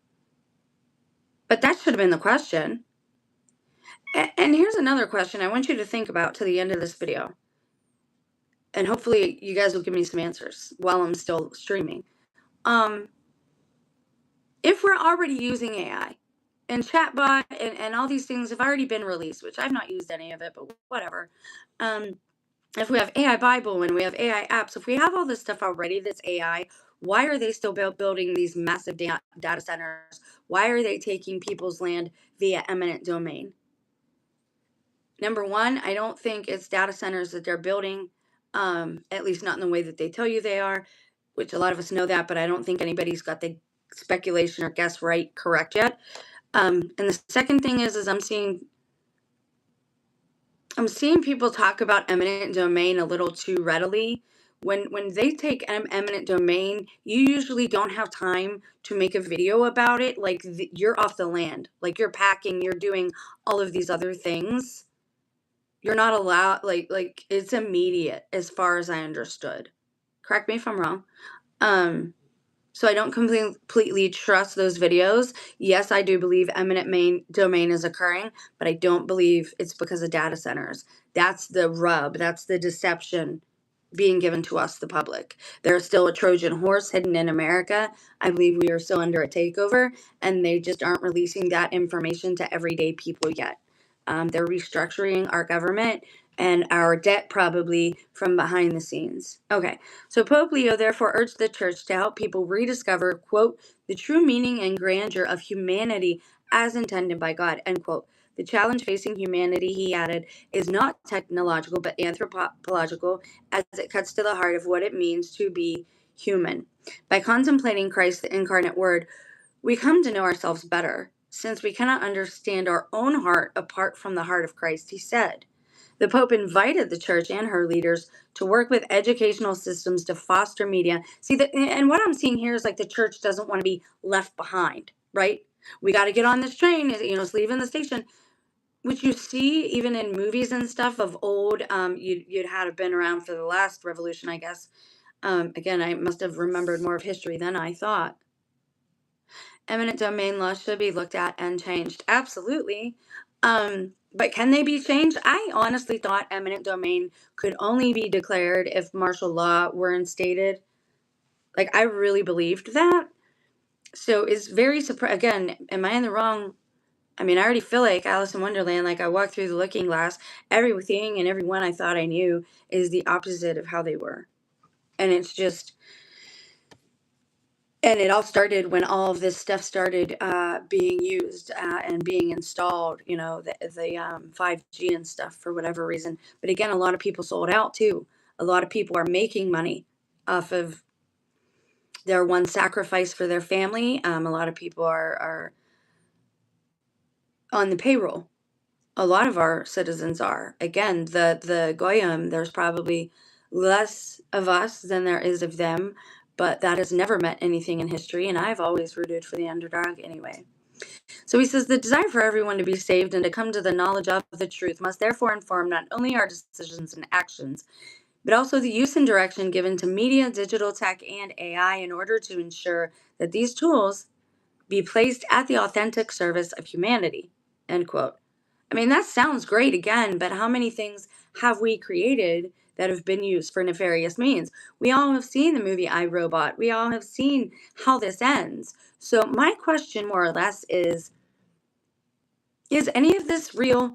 S1: But that should have been the question. And here's another question I want you to think about to the end of this video. And hopefully you guys will give me some answers while I'm still streaming. If we're already using AI and chatbot and all these things have already been released, which I've not used any of it, but whatever. If we have AI Bible and we have AI apps, if we have all this stuff already that's AI, why are they still building these massive data centers? Why are they taking people's land via eminent domain? Number one, I don't think it's data centers that they're building, at least not in the way that they tell you they are, which a lot of us know that, but I don't think anybody's got the speculation or guess correct yet. And the second thing is I'm seeing people talk about eminent domain a little too readily, When they take eminent domain, you usually don't have time to make a video about it. Like you're off the land, like you're packing, you're doing all of these other things. You're not allowed, like it's immediate as far as I understood. Correct me if I'm wrong. So I don't completely trust those videos. Yes, I do believe eminent domain is occurring, but I don't believe it's because of data centers. That's the rub. That's the deception being given to us, the public. There's still a Trojan horse hidden in America. I believe we are still under a takeover, and they just aren't releasing that information to everyday people yet. They're restructuring our government and our debt probably from behind the scenes. Okay, so Pope Leo therefore urged the church to help people rediscover, quote, the true meaning and grandeur of humanity as intended by God, end quote. The challenge facing humanity, he added, is not technological but anthropological, as it cuts to the heart of what it means to be human. By contemplating Christ, the incarnate Word, we come to know ourselves better, since we cannot understand our own heart apart from the heart of Christ, he said. The Pope invited the church and her leaders to work with educational systems to foster media. See, and what I'm seeing here is like the church doesn't want to be left behind, right? We got to get on this train, it's leaving the station, which you see even in movies and stuff of old. You'd had have been around for the last revolution, I guess. Again, I must have remembered more of history than I thought. Eminent domain laws should be looked at and changed. Absolutely. But can they be changed? I honestly thought eminent domain could only be declared if martial law were instated. Like, I really believed that. So it's very again, am I in the wrong? I mean, I already feel like Alice in Wonderland. Like, I walked through the looking glass. Everything and everyone I thought I knew is the opposite of how they were. And it's just, and it all started when all of this stuff started being used and being installed, the 5G and stuff for whatever reason. But again, a lot of people sold out too. A lot of people are making money off of their one sacrifice for their family. A lot of people are on the payroll. A lot of our citizens are. Again, the Goyim, there's probably less of us than there is of them, but that has never meant anything in history, and I've always rooted for the underdog anyway. So he says, the desire for everyone to be saved and to come to the knowledge of the truth must therefore inform not only our decisions and actions, but also the use and direction given to media, digital tech, and AI in order to ensure that these tools be placed at the authentic service of humanity, end quote. I mean, that sounds great again, but how many things have we created that have been used for nefarious means? We all have seen the movie I, Robot. We all have seen how this ends. So my question more or less is any of this real?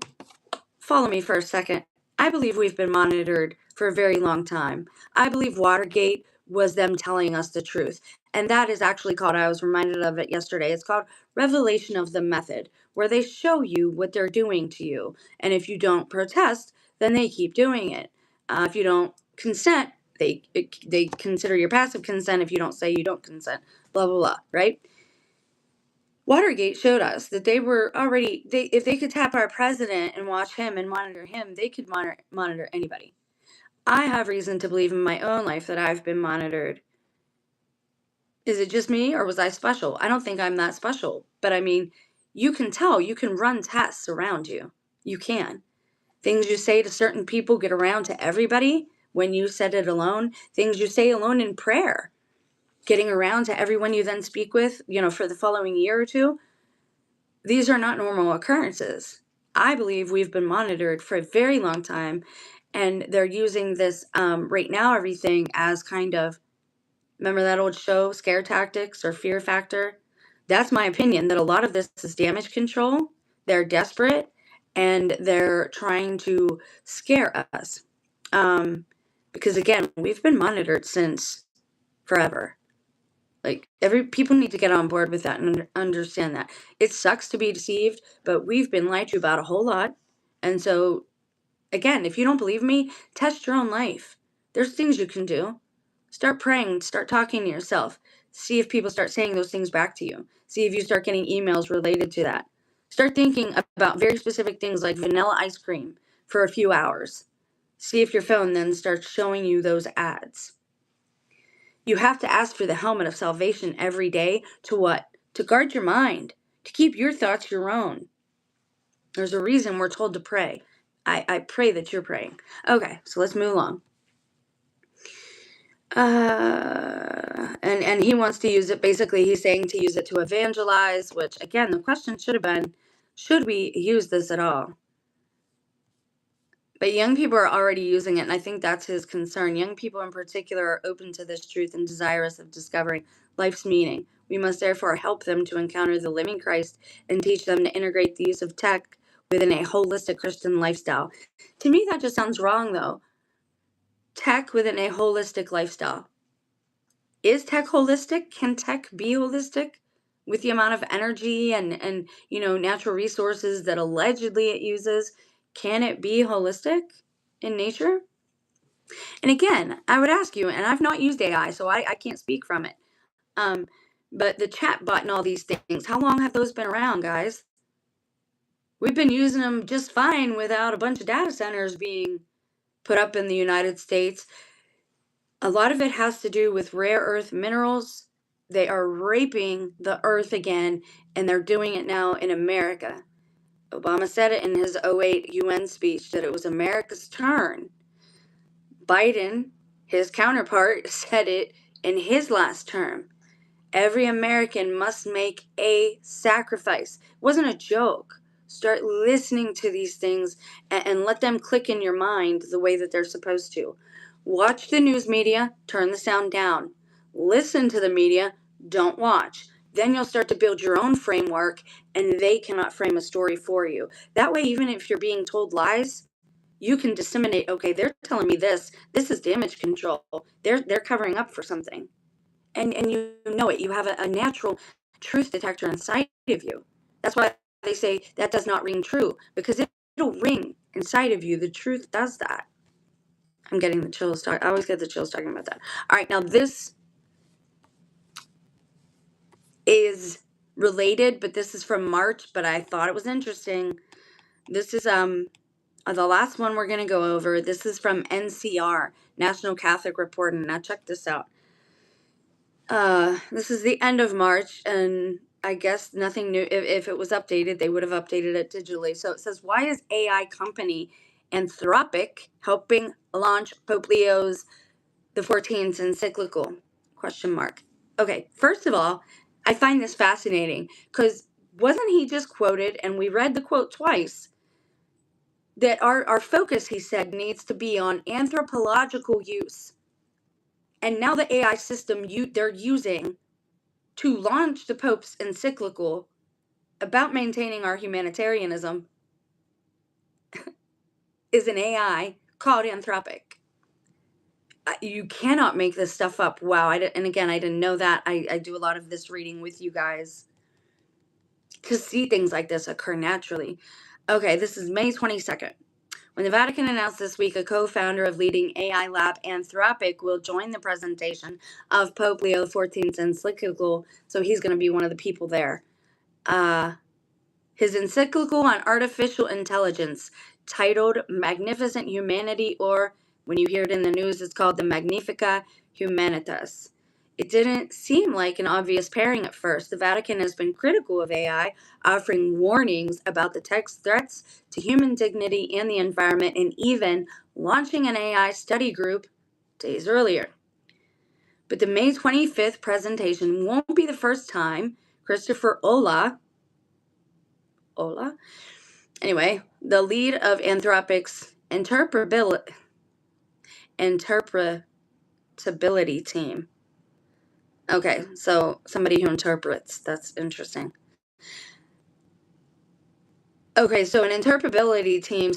S1: Follow me for a second. I believe we've been monitored for a very long time. I believe Watergate was them telling us the truth. And that is actually called, I was reminded of it yesterday, it's called Revelation of the Method, where they show you what they're doing to you. And if you don't protest, then they keep doing it. If you don't consent, they consider your passive consent if you don't say you don't consent, blah, blah, blah, right? Watergate showed us that they were already, if they could tap our president and watch him and monitor him, they could monitor anybody. I have reason to believe in my own life that I've been monitored. Is it just me, or was I special? I don't think I'm that special. But I mean, you can tell, you can run tests around you. You can. Things you say to certain people get around to everybody when you said it alone. Things you say alone in prayer, getting around to everyone you then speak with, for the following year or two. These are not normal occurrences. I believe we've been monitored for a very long time, and they're using this right now, everything as kind of, remember that old show, Scare Tactics or Fear Factor? That's my opinion, that a lot of this is damage control. They're desperate, and they're trying to scare us. Because again, we've been monitored since forever. Like, people need to get on board with that and understand that. It sucks to be deceived, but we've been lied to about a whole lot. And so, again, if you don't believe me, test your own life. There's things you can do. Start praying, start talking to yourself. See if people start saying those things back to you. See if you start getting emails related to that. Start thinking about very specific things like vanilla ice cream for a few hours. See if your phone then starts showing you those ads. You have to ask for the helmet of salvation every day to what? To guard your mind, to keep your thoughts your own. There's a reason we're told to pray. I pray that you're praying. Okay, so let's move along. And he wants to use it. Basically, he's saying to use it to evangelize, which, again, the question should have been, should we use this at all? But young people are already using it, and I think that's his concern. Young people in particular are open to this truth and desirous of discovering life's meaning. We must therefore help them to encounter the living Christ and teach them to integrate the use of tech within a holistic Christian lifestyle. To me, that just sounds wrong, though. Tech within a holistic lifestyle. Is tech holistic? Can tech be holistic with the amount of energy and natural resources that allegedly it uses? Can it be holistic in nature? And again, I would ask you, and I've not used AI, so I can't speak from it. But the chat bot and all these things, how long have those been around, guys? We've been using them just fine without a bunch of data centers being put up in the United States. A lot of it has to do with rare earth minerals. They are raping the earth again, and they're doing it now in America. Obama said it in his 2008 UN speech that it was America's turn. Biden, his counterpart, said it in his last term. Every American must make a sacrifice. It wasn't a joke. Start listening to these things and let them click in your mind the way that they're supposed to. Watch the news media, turn the sound down. Listen to the media, don't watch. Then you'll start to build your own framework, and they cannot frame a story for you. That way, even if you're being told lies, you can disseminate, okay, they're telling me this. This is damage control. They're covering up for something. And you know it. You have a natural truth detector inside of you. That's why they say that does not ring true, because it'll ring inside of you. The truth does that. I'm getting the chills. I always get the chills talking about that. All right, now this is related, but this is from March, but I thought it was interesting. This is the last one we're going to go over. This is from NCR, National Catholic Reporter. Now check this out. This is the end of March, and I guess nothing new. If it was updated, they would have updated it digitally. So it says, why is AI company Anthropic helping launch Pope Leo's the 14th encyclical? Question mark. Okay, first of all, I find this fascinating because wasn't he just quoted, and we read the quote twice, that our focus, he said, needs to be on anthropological use. And now the AI system they're using to launch the Pope's encyclical about maintaining our humanitarianism is an AI called Anthropic. You cannot make this stuff up. Wow. And again, I didn't know that. I do a lot of this reading with you guys to see things like this occur naturally. Okay, this is May 22nd. When the Vatican announced this week a co-founder of leading AI lab Anthropic will join the presentation of Pope Leo XIV's encyclical, so he's going to be one of the people there. His encyclical on artificial intelligence, titled Magnificent Humanity, or when you hear it in the news, it's called the Magnifica Humanitas. It didn't seem like an obvious pairing at first. The Vatican has been critical of AI, offering warnings about the tech's threats to human dignity and the environment, and even launching an AI study group days earlier. But the May 25th presentation won't be the first time Christopher anyway, the lead of Anthropic's interpretability team. Okay, so somebody who interprets. That's interesting. Okay, so an interpretability team,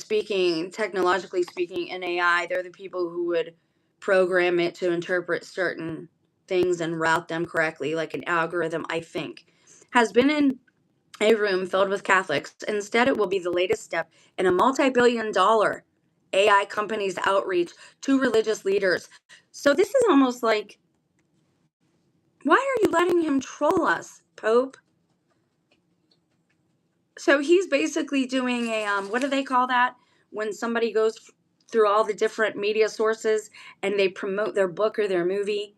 S1: technologically speaking, in AI, they're the people who would program it to interpret certain things and route them correctly, like an algorithm, I think, has been in a room filled with Catholics. Instead, it will be the latest step in a multi-billion-dollar AI company's outreach to religious leaders. So this is almost like, why are you letting him troll us, Pope? So he's basically doing a, what do they call that? When somebody goes through all the different media sources and they promote their book or their movie.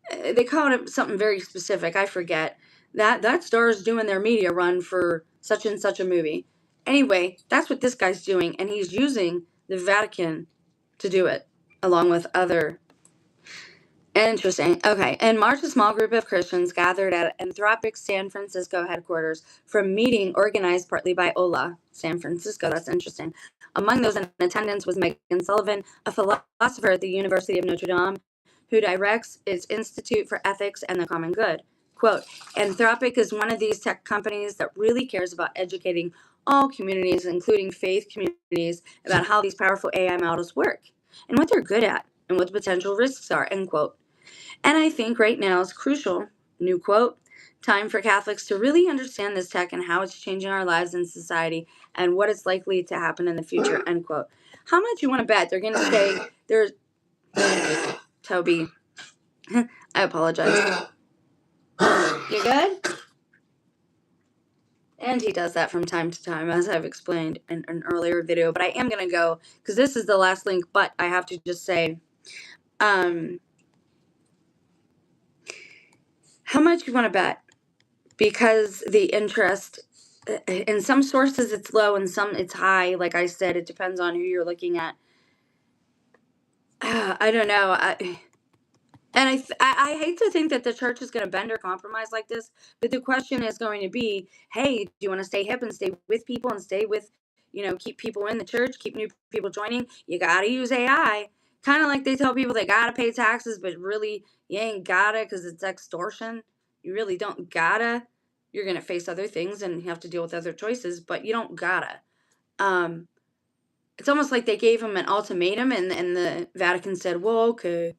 S1: they called it something very specific. I forget. That star is doing their media run for such and such a movie. Anyway, that's what this guy's doing, and he's using the Vatican to do it, along with other. Interesting. Okay. In March, a small group of Christians gathered at Anthropic's San Francisco headquarters for a meeting organized partly by OLA, San Francisco. That's interesting. Among those in attendance was Megan Sullivan, a philosopher at the University of Notre Dame, who directs its Institute for Ethics and the Common Good. Quote, Anthropic is one of these tech companies that really cares about educating all communities, including faith communities, about how these powerful AI models work and what they're good at and what the potential risks are, end quote. And I think right now is crucial, new quote, time for Catholics to really understand this tech and how it's changing our lives and society and what is likely to happen in the future, end quote. How much you want to bet they're going to say there's Toby. I apologize. You good? And he does that from time to time, as I've explained in an earlier video. But I am going to go, because this is the last link, but I have to just say, how much you want to bet? Because the interest, in some sources it's low and some it's high. Like I said, it depends on who you're looking at. I don't know. I hate to think that the church is going to bend or compromise like this, but the question is going to be, hey, do you want to stay hip and stay with people and stay with, keep people in the church, keep new people joining? You got to use AI. Kind of like they tell people they got to pay taxes, but really you ain't got to because it's extortion. You really don't gotta. You're going to face other things and you have to deal with other choices, but you don't gotta. It's almost like they gave him an ultimatum and the Vatican said, well, okay,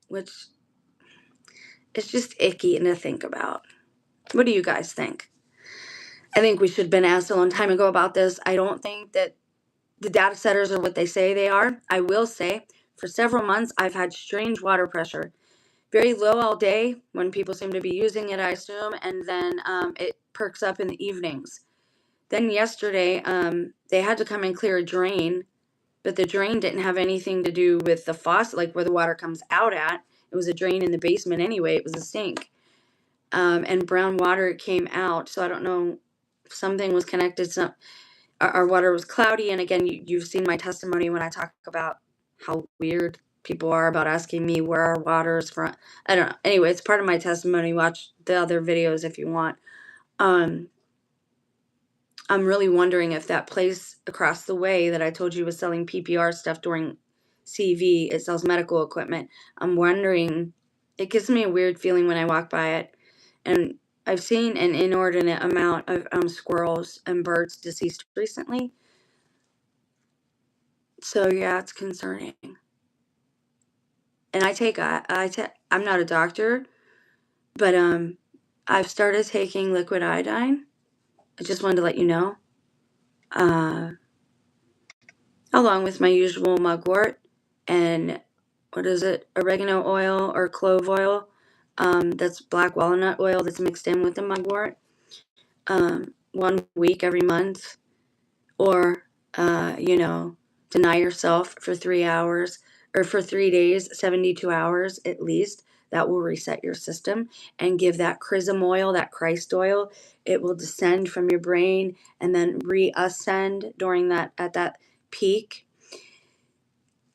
S1: which it's just icky to think about. What do you guys think? I think we should have been asked a long time ago about this. I don't think that the data centers are what they say they are. I will say, for several months, I've had strange water pressure. Very low all day when people seem to be using it, I assume, and then it perks up in the evenings. Then yesterday, they had to come and clear a drain, but the drain didn't have anything to do with the faucet, like where the water comes out at. It was a drain in the basement anyway. It was a sink. And brown water came out. So I don't know, something was connected. Our water was cloudy. And again, you've seen my testimony when I talk about how weird people are about asking me where our water is from. I don't know. Anyway, it's part of my testimony. Watch the other videos if you want. I'm really wondering if that place across the way that I told you was selling PPR stuff during CV, it sells medical equipment. I'm wondering, it gives me a weird feeling when I walk by it. And I've seen an inordinate amount of squirrels and birds deceased recently. So yeah, it's concerning. And I'm not a doctor, but I've started taking liquid iodine. I just wanted to let you know. Along with my usual mugwort and oregano oil or clove oil. That's black walnut oil that's mixed in with the mugwort. 1 week every month, or deny yourself for 3 hours or for 3 days, 72 hours at least. That will reset your system and give that chrism oil, that Christ oil. It will descend from your brain and then reascend at that peak.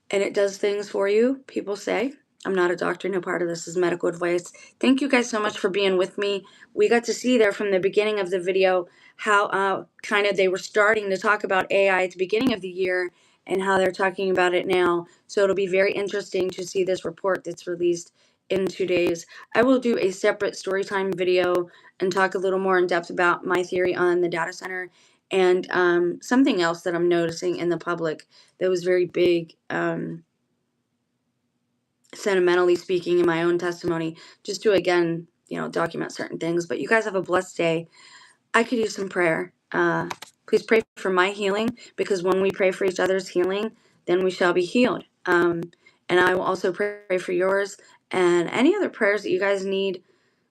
S1: And it does things for you, people say. I'm not a doctor. No part of this is medical advice. Thank you guys so much for being with me. We got to see there from the beginning of the video how kind of they were starting to talk about AI at the beginning of the year and how they're talking about it now. So it'll be very interesting to see this report that's released in 2 days. I will do a separate storytime video and talk a little more in depth about my theory on the data center and something else that I'm noticing in the public that was very big, sentimentally speaking, in my own testimony, just to, again, document certain things. But you guys have a blessed day. I could use some prayer. Please pray for my healing, because when we pray for each other's healing, then we shall be healed. And I will also pray for yours and any other prayers that you guys need.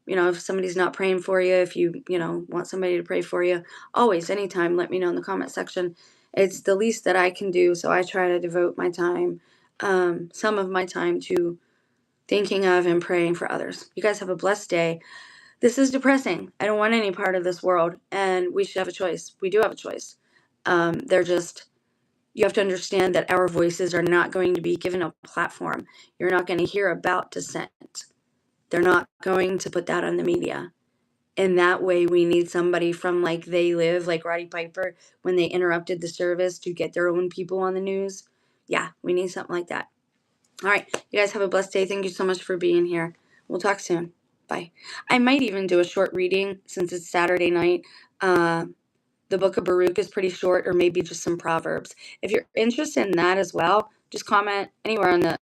S1: If somebody's not praying for you, if you want somebody to pray for you, always, anytime, let me know in the comment section. It's the least that I can do, so I try to devote my time, some of my time, to thinking of and praying for others. You guys have a blessed day. This is depressing. I don't want any part of this world, and we should have a choice. We do have a choice. You have to understand that our voices are not going to be given a platform. You're not going to hear about dissent. They're not going to put that on the media. In that way, we need somebody from like They Live, like Roddy Piper, when they interrupted the service to get their own people on the news. Yeah, we need something like that. All right, you guys have a blessed day. Thank you so much for being here. We'll talk soon. Bye. I might even do a short reading since it's Saturday night. The book of Baruch is pretty short, or maybe just some Proverbs. If you're interested in that as well, just comment anywhere on the